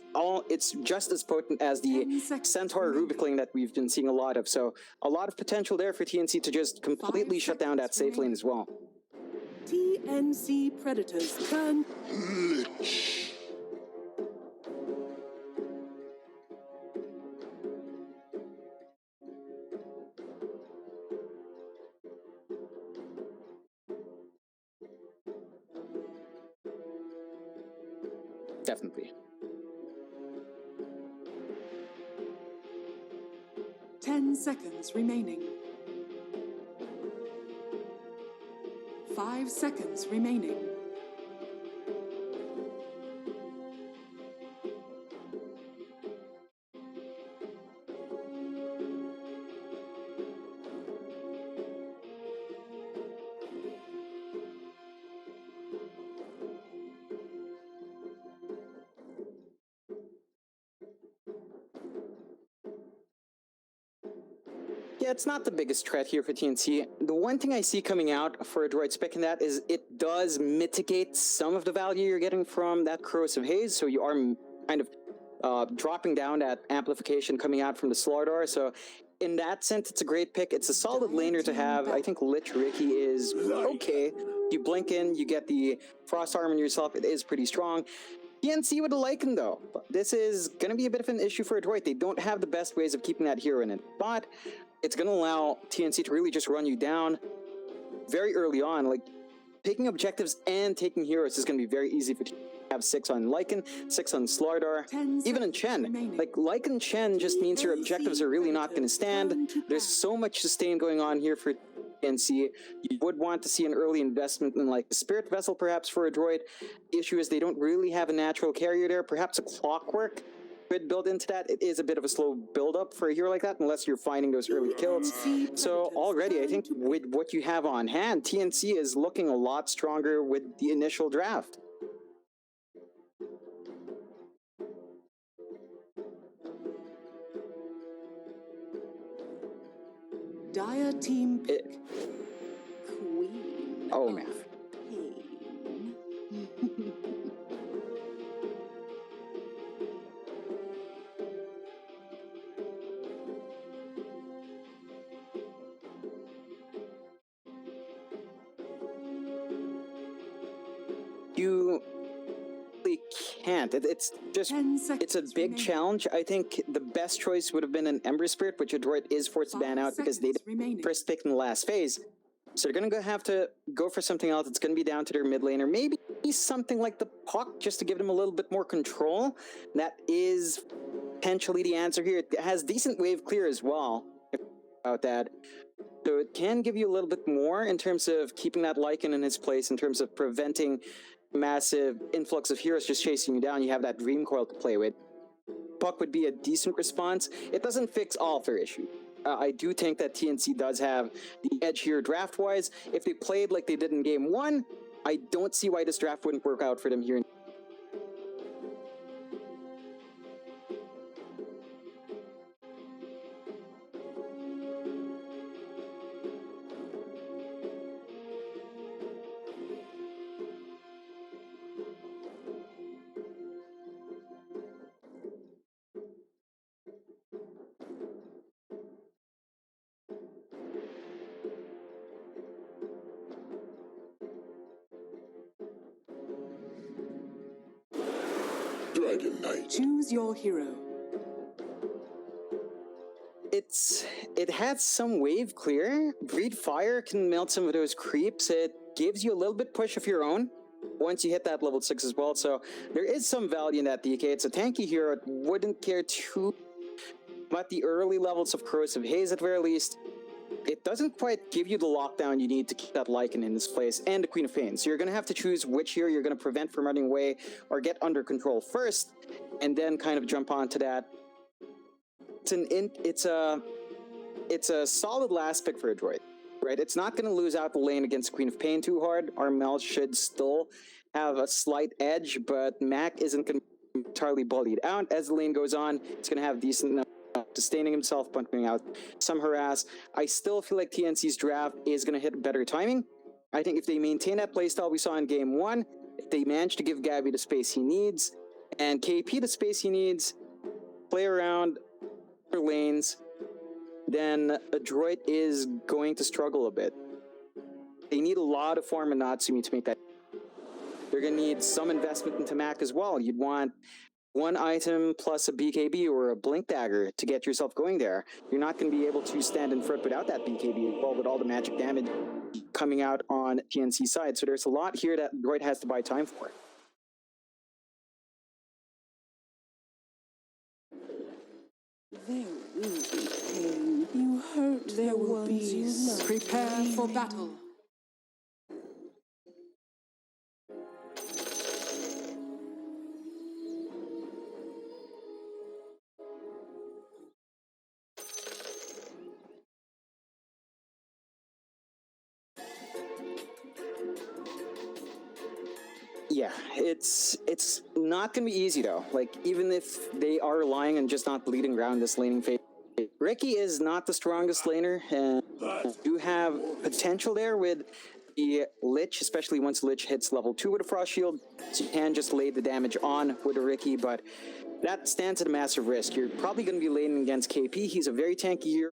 it's just as potent as the Centaur Rubik lane that we've been seeing a lot of. So a lot of potential there for TNC to just completely shut down that safe lane as well. TNC Predators turn. definitely. 10 seconds remaining. 5 seconds remaining. Yeah, it's not the biggest threat here for TNC. The one thing I see coming out for a droid spec in that is it does mitigate some of the value you're getting from that corrosive haze, so you are kind of dropping down that amplification coming out from the Slardar. So in that sense, it's a great pick. It's a solid laner to have. I think Lich Ricky is okay. You blink in, you get the Frost Arm on yourself. It is pretty strong. TNC with a Lycan though. This is going to be a bit of an issue for a droid. They don't have the best ways of keeping that hero in it, but it's going to allow TNC to really just run you down very early on. Like, taking objectives and taking heroes is going to be very easy for have 6 on Lycan, 6 on Slardar, even in Chen. Like, Lycan Chen just means your objectives are really not going to stand. There's so much sustain going on here for TNC. You would want to see an early investment in like a Spirit Vessel perhaps for a droid. The issue is they don't really have a natural carrier there. Perhaps a Clockwork could build into that. It is a bit of a slow build up for a hero like that unless you're finding those early kills. So already I think with what you have on hand, TNC is looking a lot stronger with the initial draft. Dire team pick. Queen. Oh of man. Pain. You really can't. It's just, 10 seconds it's a big challenge. I think the best choice would have been an Ember Spirit, which a droid is forced to ban out because they did first pick in the last phase. So they're going to have to go for something else. It's going to be down to their mid laner. Maybe something like the Puck just to give them a little bit more control. That is potentially the answer here. It has decent wave clear as well about that. So it can give you a little bit more in terms of keeping that Lycan in his place, in terms of preventing massive influx of heroes just chasing you down. You have that Dream Coil to play with. Puck would be a decent response. It doesn't fix all of their issues. I do think that TNC does have the edge here draft-wise. If they played like they did in Game 1, I don't see why this draft wouldn't work out for them here. Dragon Knight. Choose your hero. It had some wave clear. Breed Fire can melt some of those creeps. It gives you a little bit push of your own once you hit that level 6 as well. So there is some value in that DK. It's a tanky hero. It wouldn't care too about the early levels of Corrosive Haze at very least. It doesn't quite give you the lockdown you need to keep that Lycan in this place and the Queen of Pain. So you're going to have to choose which hero you're going to prevent from running away or get under control first, and then kind of jump onto that. It's a solid last pick for a droid, right? It's not going to lose out the lane against Queen of Pain too hard. Armel should still have a slight edge, but Mac isn't going to be entirely bullied out. As the lane goes on, it's going to have decent sustaining himself, pumping out some harass. I still feel like TNC's draft is going to hit better timing. I think if they maintain that playstyle we saw in Game 1, if they manage to give Gabby the space he needs, and KP the space he needs, play around their lanes, then a droid is going to struggle a bit. They need a lot of farm and Natsumi to make that. They're going to need some investment into Mac as well. You'd want one item plus a BKB or a Blink Dagger to get yourself going there. You're not going to be able to stand in front without that BKB as well, with all the magic damage coming out on TNC side. So there's a lot here that droid has to buy time for. There will be pain. You hurt there will be. Prepare for battle. Yeah, it's not gonna be easy though. Like, even if they are relying on just not bleeding around this laning phase, Ricky is not the strongest laner, and do have potential there with the Lich, especially once Lich hits level 2 with a Frost Shield, so you can just lay the damage on with a Ricky, but that stands at a massive risk. You're probably going to be laning against KP. He's a very tanky hero.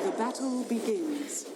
The battle begins.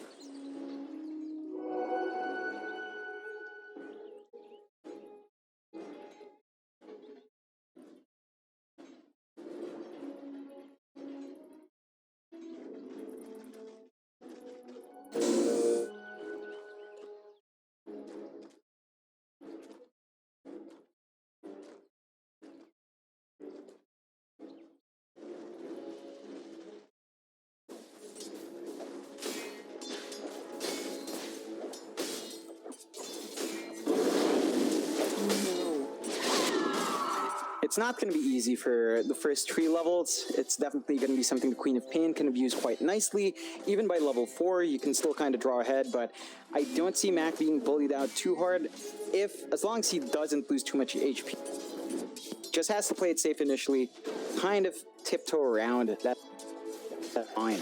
It's not going to be easy for the first 3 levels. It's definitely going to be something the Queen of Pain can abuse quite nicely. Even by level 4, you can still kind of draw ahead, but I don't see Mac being bullied out too hard, as long as he doesn't lose too much HP. Just has to play it safe initially, kind of tiptoe around. That's fine.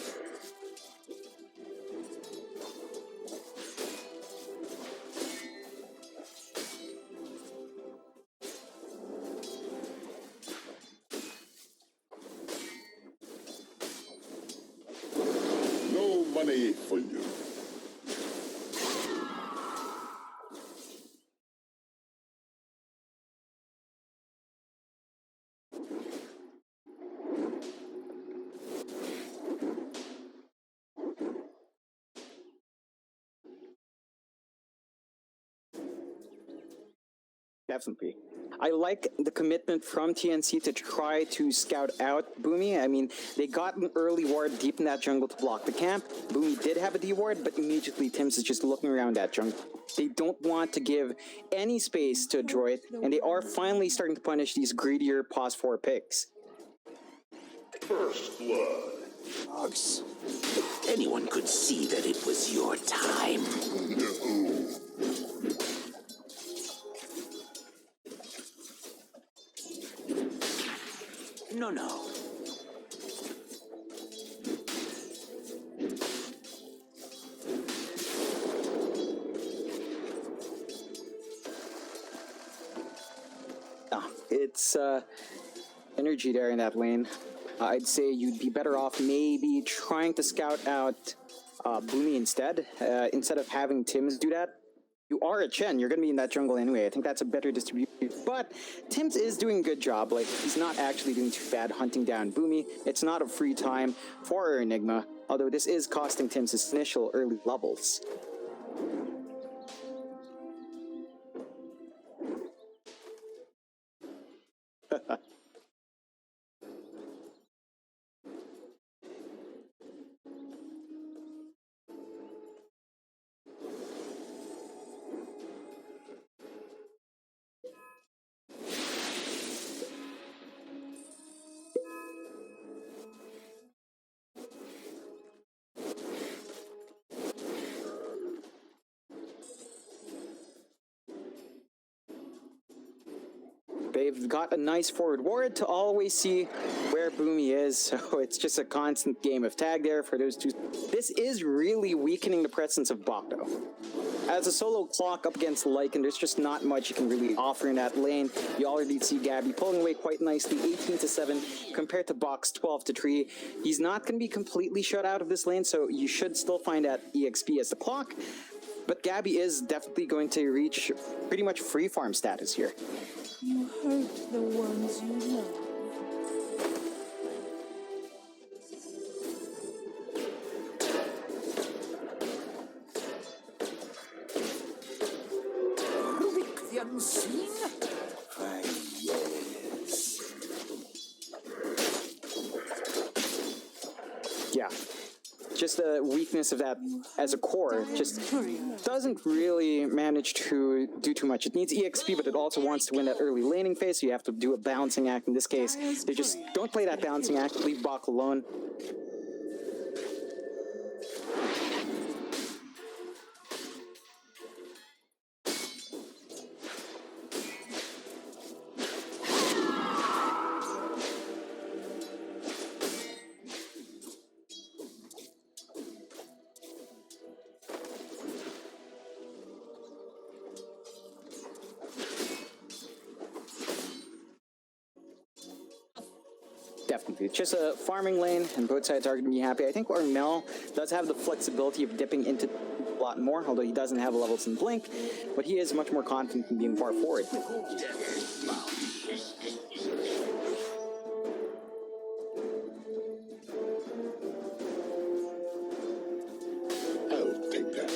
No money for you. Definitely. I like the commitment from TNC to try to scout out Boomy. I mean, they got an early ward deep in that jungle to block the camp. Boomy did have a D ward, but immediately Tims is just looking around that jungle. They don't want to give any space to a droid, and they are finally starting to punish these greedier pos 4 picks. First blood. Dogs. Anyone could see that it was your time. No. No. It's energy there in that lane. I'd say you'd be better off maybe trying to scout out Boomy instead of having Tims do that. You are a Chen, you're going to be in that jungle anyway. I think that's a better distribution. But Tims is doing a good job. Like, he's not actually doing too bad hunting down Boomy. It's not a free time for Enigma, although this is costing Tims his initial early levels. They've got a nice forward ward to always see where Boomy is, so it's just a constant game of tag there for those two. This is really weakening the presence of Bok, though. As a solo clock up against Lycan, there's just not much you can really offer in that lane. You already see Gabby pulling away quite nicely, 18-7 compared to Box 12-3. He's not going to be completely shut out of this lane, so you should still find that EXP as the clock. But Gabby is definitely going to reach pretty much free farm status here. You hurt the ones you love. The unseen? Why, yes. Yeah. Just the weakness of that as a core just doesn't really manage to do too much. It needs EXP, but it also wants to win that early laning phase, so you have to do a balancing act. In this case, they just don't play that balancing act, leave Bach alone. Definitely. It's just a farming lane, and both sides are going to be happy. I think Armel does have the flexibility of dipping into a lot more, although he doesn't have levels in Blink, but he is much more confident in being far forward. I'll take that.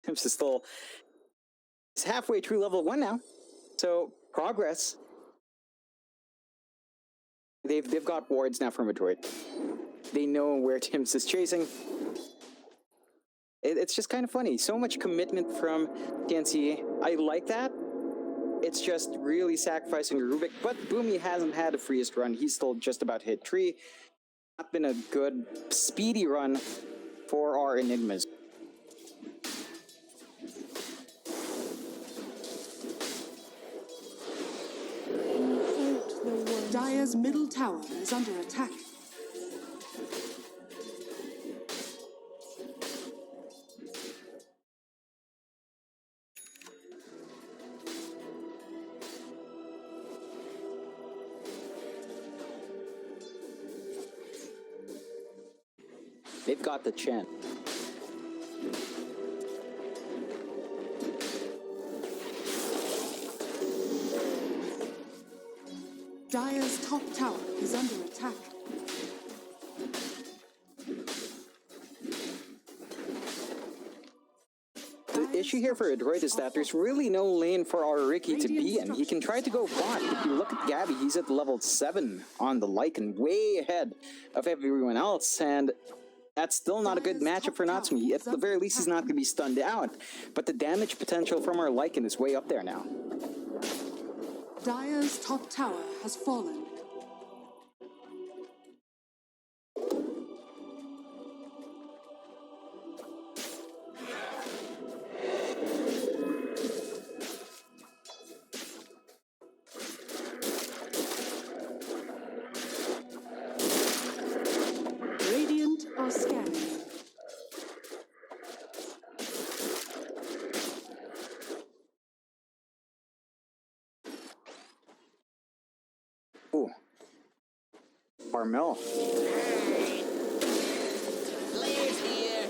Tim's is still is halfway through level 1 now, so progress. They've got wards now from Madrid. They know where Tim's is chasing. It's just kind of funny. So much commitment from TNC. I like that. It's just really sacrificing Rubik, but Boomy hasn't had the freest run. He's still just about hit 3. Not been a good speedy run for our Enigmas. Dire's middle tower is under attack. They've got the Chen. Dire's top tower is under attack. The issue here for Adroit is that there's really no lane for our Ricky to be in. He can try to go bot. If you look at Gabby, he's at level 7 on the Lycan, way ahead of everyone else, and that's still not a good matchup for Natsumi. At the very least, he's not going to be stunned out, but the damage potential from our Lycan is way up there now. Dire's top tower has fallen. Radiant are scanning. Ooh. Armel. Blaze here.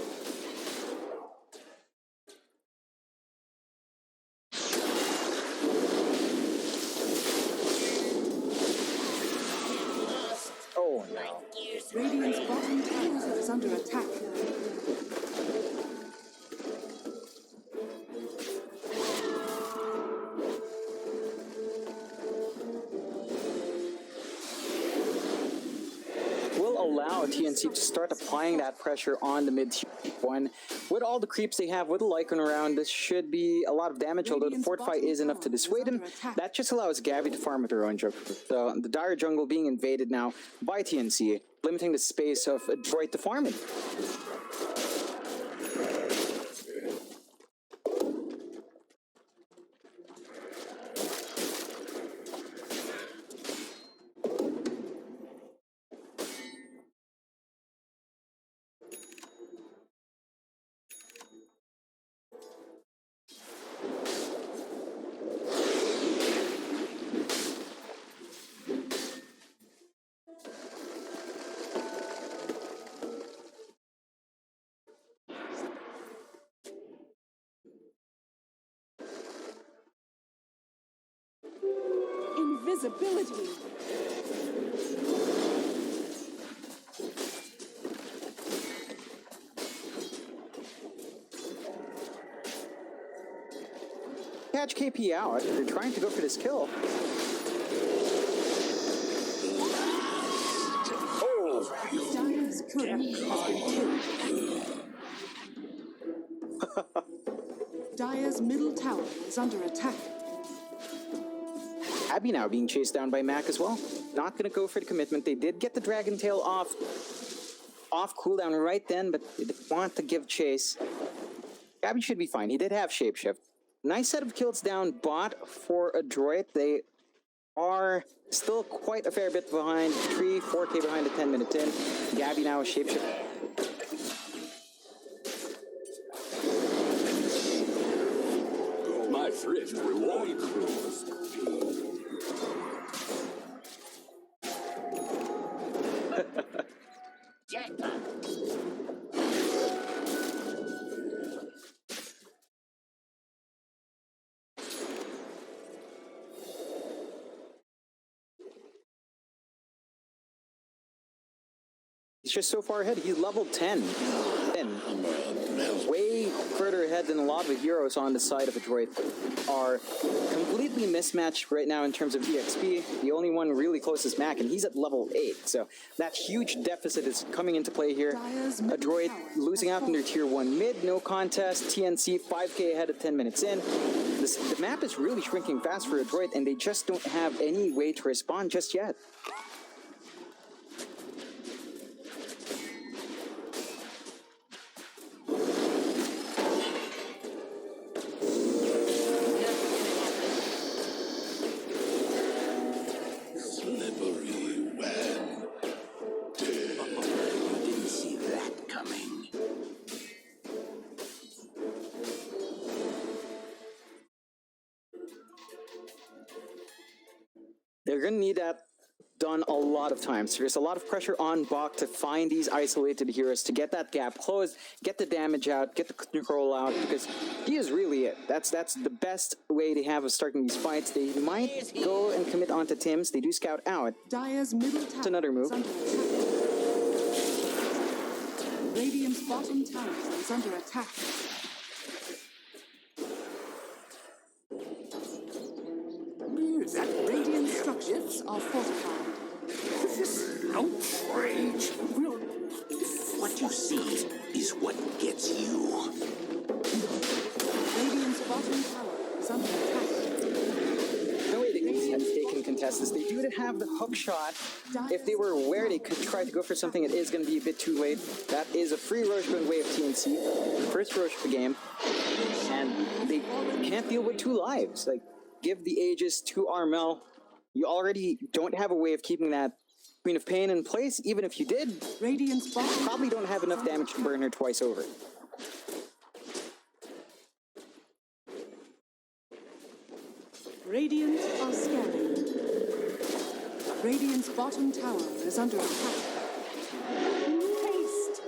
Oh no. Radiant's bottom tower is under attack. Will allow TNC to start applying that pressure on the mid-tier one. With all the creeps they have with the Lycan around, this should be a lot of damage, although the Fortify is enough to dissuade him. That just allows Gabby to farm with her own jungle. So the Dire jungle being invaded now by TNC, limiting the space of Adroit to farming. invisibility. Catch KP out. They're trying to go for this kill. Dire's courier has been killed. Dire's middle tower is under attack. Abby now being chased down by Mac as well. Not gonna go for the commitment. They did get the Dragon Tail off cooldown right then, but they didn't want to give chase. Abby should be fine. He did have Shapeshift. Nice set of kills down bot for Adroit. They are still quite a fair bit behind. 4K behind at 10 minutes in. Gabby now a Shapeshift. My thrift rewards. He's just so far ahead. He's level 10. Way further ahead than a lot of the heroes on the side of Adroit are completely mismatched right now in terms of EXP. The only one really close is Mac, and he's at level 8. So that huge deficit is coming into play here. Adroit losing out in their tier 1 mid, no contest. TNC 5K ahead at 10 minutes in. The map is really shrinking fast for Adroit, and they just don't have any way to respond just yet. They're going to need that done a lot of times. There's a lot of pressure on Bach to find these isolated heroes, to get that gap closed, get the damage out, get the control out, because he is really it. That's the best way they have of starting these fights. They might go and commit onto Tim's. They do scout out. Dire's middle tower. That's another move. Radiant's bottom tower is under attack. Radiant structures are fortified. This outrage. Well, what you see is what gets you. Radiant's bottom tower is under attack. No way they can contest this. They do have the hook shot. If they were aware, they could try to go for something. It is going to be a bit too late. That is a free Roche going way of TNC. First Roche of the game. And they can't deal with 2 lives. Like, give the Aegis to Armel. You already don't have a way of keeping that Queen of Pain in place. Even if you did, Radiant's you probably don't have enough damage to burn her twice over. Radiant are scanning. Radiant's bottom tower is under attack. Haste!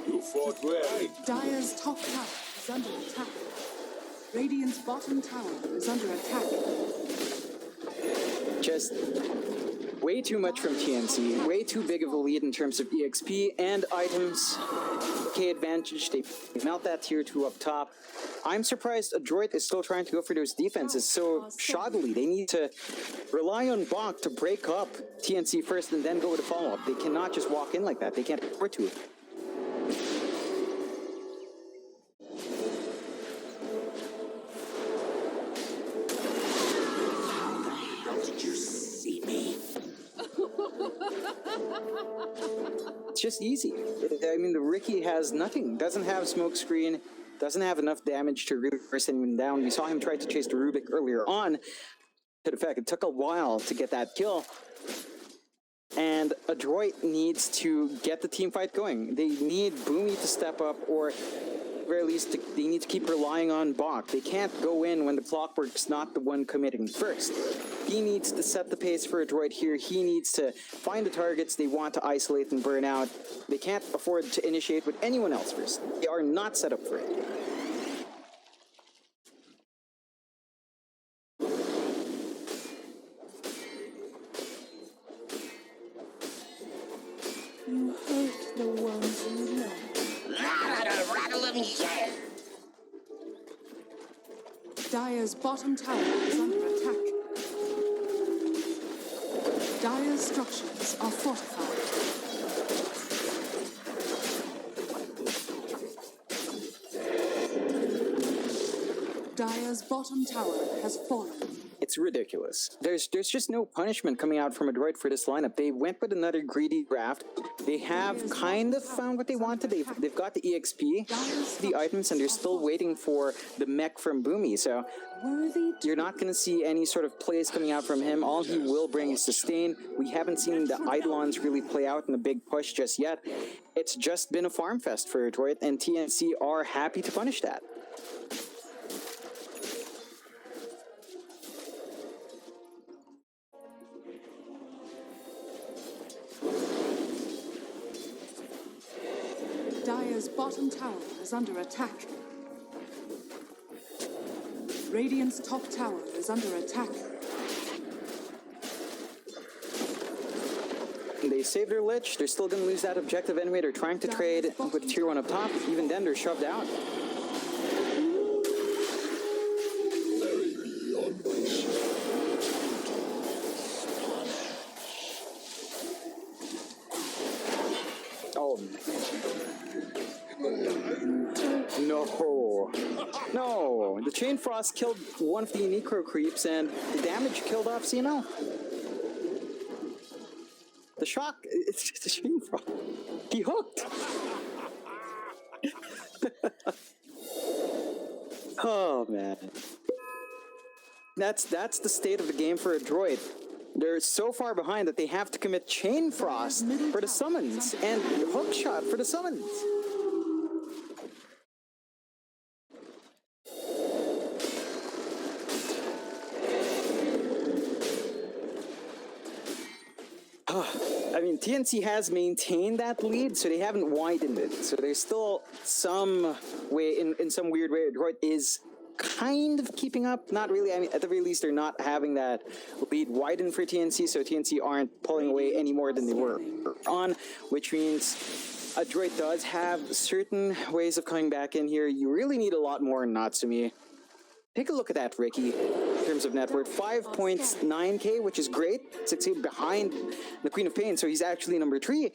You fought well. Dire's top tower is under attack. Radiant's bottom tower is under attack. Just way too much from TNC. Way too big of a lead in terms of EXP and items. K advantage. They melt that tier 2 up top. I'm surprised Adroit is still trying to go for those defenses so shoddily. They need to rely on Bach to break up TNC first and then go with a follow-up. They cannot just walk in like that. They can't afford to. It's just easy. I mean, the Ricky has nothing. Doesn't have smoke screen. Doesn't have enough damage to really force anyone down. We saw him try to chase the Rubik earlier on. To the fact, it took a while to get that kill. And Adroit needs to get the team fight going. They need Boomy to step up, or at the very least, they need to keep relying on Bach. They can't go in when the Clockwork's not the one committing first. He needs to set the pace for a droid here. He needs to find the targets they want to isolate and burn out. They can't afford to initiate with anyone else first. They are not set up for it. You hurt the ones you love. Rattle 'em, yeah! Dire's bottom tower is under attack. Dire's structures are fortified. Dire's bottom tower has fallen. It's ridiculous. There's just no punishment coming out from a droid for this lineup. They went with another greedy draft. They have kind of found what they wanted. They've got the EXP, the items, and they're still waiting for the mech from Boomy. So you're not going to see any sort of plays coming out from him. All he will bring is sustain. We haven't seen the Eidolons really play out in a big push just yet. It's just been a farm fest for a droid, and TNC are happy to punish that. Dire's bottom tower is under attack. Radiant's top tower is under attack. They saved their Lich. They're still going to lose that objective anyway. They're trying to trade with tier 1 up top. Even then, they're shoved out. Oh. No. No. The Chain Frost killed one of the Necro creeps, and the damage killed off CNL. The shock, it's just a Chain Frost. He hooked. Oh, man. That's the state of the game for a droid. They're so far behind that they have to commit Chain Frost for the summons and Hook Shot for the summons. I mean, TNC has maintained that lead, so they haven't widened it. So there's still some way, in some weird way, Droid is kind of keeping up. Not really. I mean, at the very least, they're not having that lead widen for TNC, so TNC aren't pulling away any more than they were on, which means a Droid does have certain ways of coming back in here. You really need a lot more Natsumi. Take a look at that, Ricky, in terms of net worth. 5.9k, which is great. 6 behind the Queen of Pain, so he's actually number 3.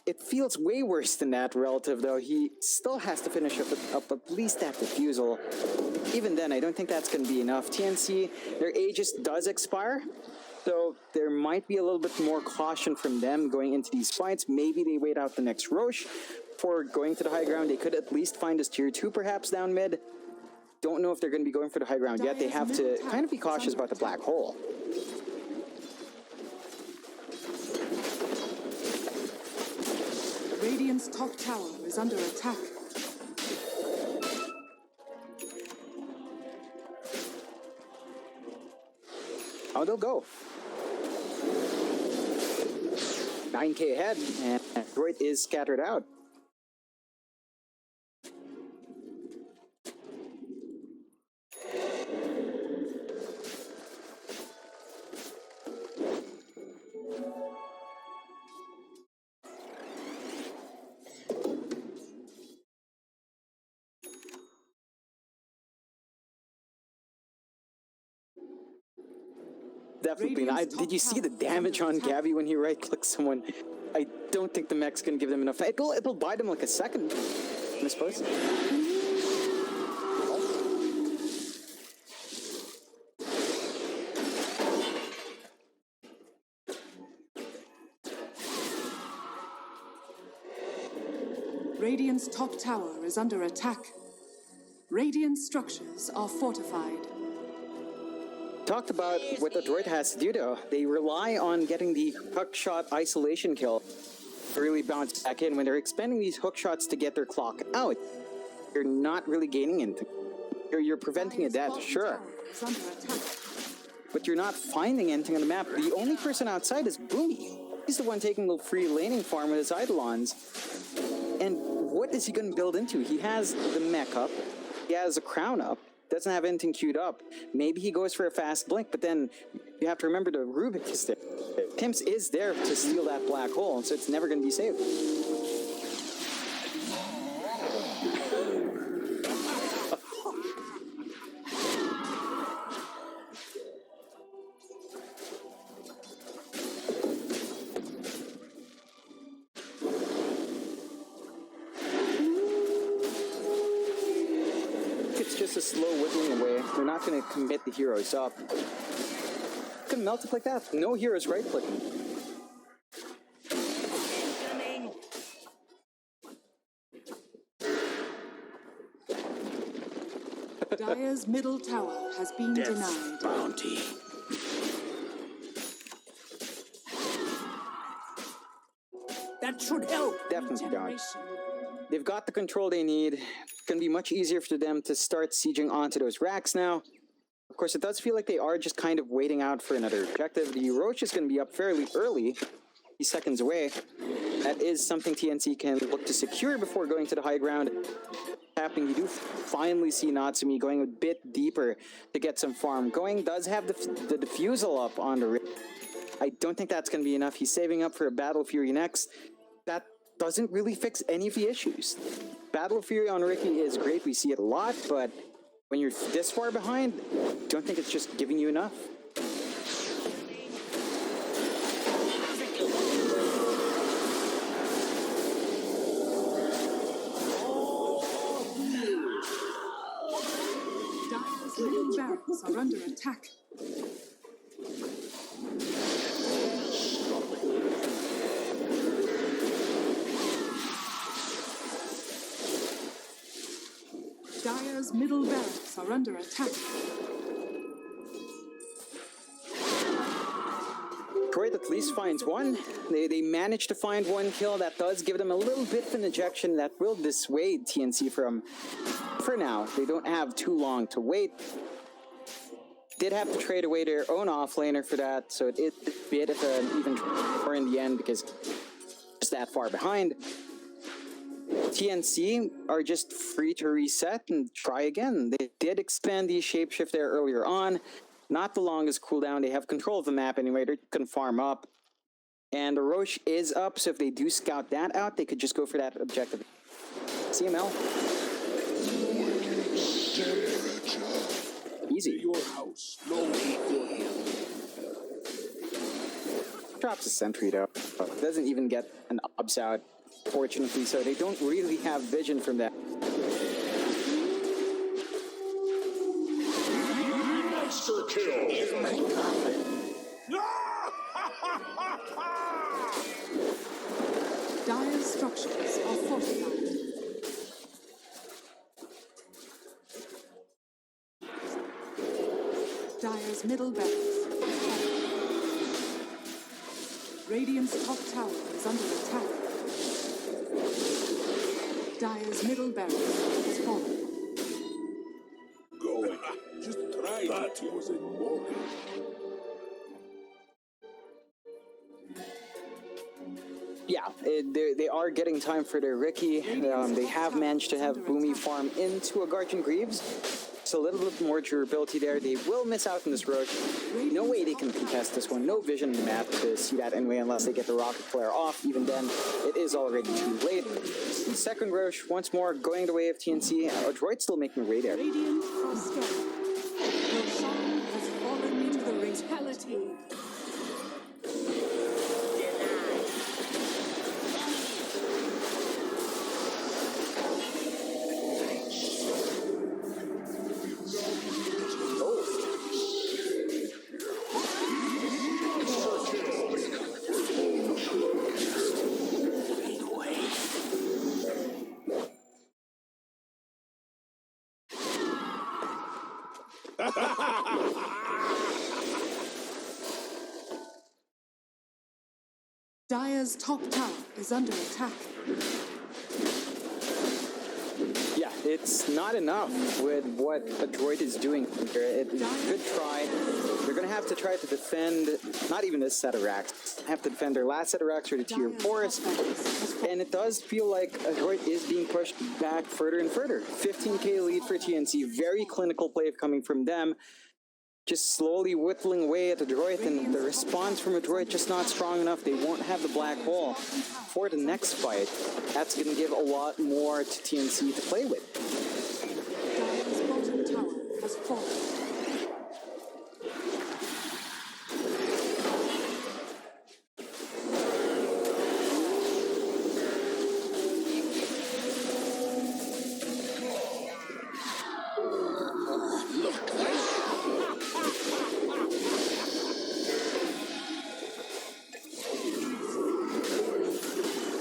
It feels way worse than that relative, though. He still has to finish up at least that refusal. Even then, I don't think that's going to be enough. TNC, their Aegis does expire, so there might be a little bit more caution from them going into these fights. Maybe they wait out the next Roche before going to the high ground. They could at least find us tier 2 perhaps down mid. Don't know if they're going to be going for the high ground yet. They have to kind of be cautious about the black hole. Radiant's top tower is under attack. How they'll go. 9k ahead, and Droid is scattered out. Definitely. Did you see the damage on Gabby when he right-clicked someone? I don't think the mech's gonna give them enough. It'll buy them like a second, I suppose. Radiant's top tower is under attack. Radiant structures are fortified. Talked about what the droid has to do, though. They rely on getting the hook shot isolation kill to really bounce back in. When they're expending these hook shots to get their clock out, you're not really gaining anything. You're preventing a death, sure. but you're not finding anything on the map. The only person outside is Boomy. He's the one taking the free laning farm with his Eidolons. And what is he going to build into? He has the mech up. He has a crown up. Doesn't have anything queued up. Maybe he goes for a fast blink, but then you have to remember the Rubik is there. Pimps is there to steal that black hole, so it's never going to be safe. It's just a slow whittling away. They're not going to commit the heroes up. Can melt it like that. No heroes right clicking. Dire's middle tower has been denied. Bounty. That should help. Definitely don't. They've got the control they need. It's going to be much easier for them to start sieging onto those racks now. Of course, it does feel like they are just kind of waiting out for another objective. The Roche is going to be up fairly early. He's seconds away. That is something TNC can look to secure before going to the high ground. Happening, you do finally see Natsumi going a bit deeper to get some farm. Going does have the defusal up on the rig. I don't think that's going to be enough. He's saving up for a Battle Fury next. That doesn't really fix any of the issues. Battle Fury on Ricky is great. We see it a lot, but when you're this far behind, don't think it's just giving you enough. Dire's middle barracks are under attack. Dire's middle barracks are under attack. Detroit at least finds one. They managed to find one kill. That does give them a little bit of an ejection that will dissuade TNC from, for now. They don't have too long to wait. Did have to trade away their own offlaner for that, so it is a bit of an even or in the end because it's that far behind. TNC are just free to reset and try again. They did expand the shapeshift there earlier on. Not the longest cooldown. They have control of the map anyway. They can farm up. And the Roche is up, so if they do scout that out, they could just go for that objective. CML. Easy. Your house, no need for him. Drops a sentry though. Doesn't even get an obs out, fortunately, so they don't really have vision from that. Monster kill! Dire's structures are fortified. Dire's middle barracks. Radiant's top tower is under attack. Dire's middle barracks is fallen. Go. Just try. That was a moment. Yeah, they are getting time for their Ricky. They have managed to have Boomy farm into a Guardian Greaves. So a little bit more durability there. They will miss out on this Roche. No way they can contest this one. No vision in the map to see that anyway unless they get the rocket flare off. Even then, it is already too late. The second Roche, once more, going the way of TNC. Droid's still making a raid there. Radiant are scattered. Roshan has fallen into the fatality. Dire's top tower is under attack. Yeah, it's not enough with what the droid is doing here. It's a good try. They're going to have to try to defend, not even this set of racks, have to defend their last set of racks or the tier forest. And it does feel like a droid is being pushed back further and further. 15k lead for TNC, very clinical play coming from them. Just slowly whittling away at the droid, and the response from a droid just not strong enough. They won't have the black hole for the next fight. That's going to give a lot more to TNC to play with. Dire's bottom tower has fallen.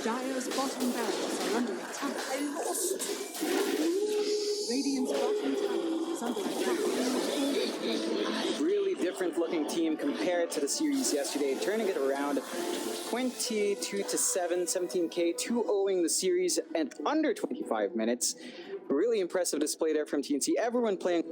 Dire's bottom barracks are under attack. I lost. Radiant's bottom tower is under attack. Really different looking team compared to the series yesterday, turning it around 22-7, 17k, 2-0ing the series at under 25 minutes. Really impressive display there from TNC. Everyone playing.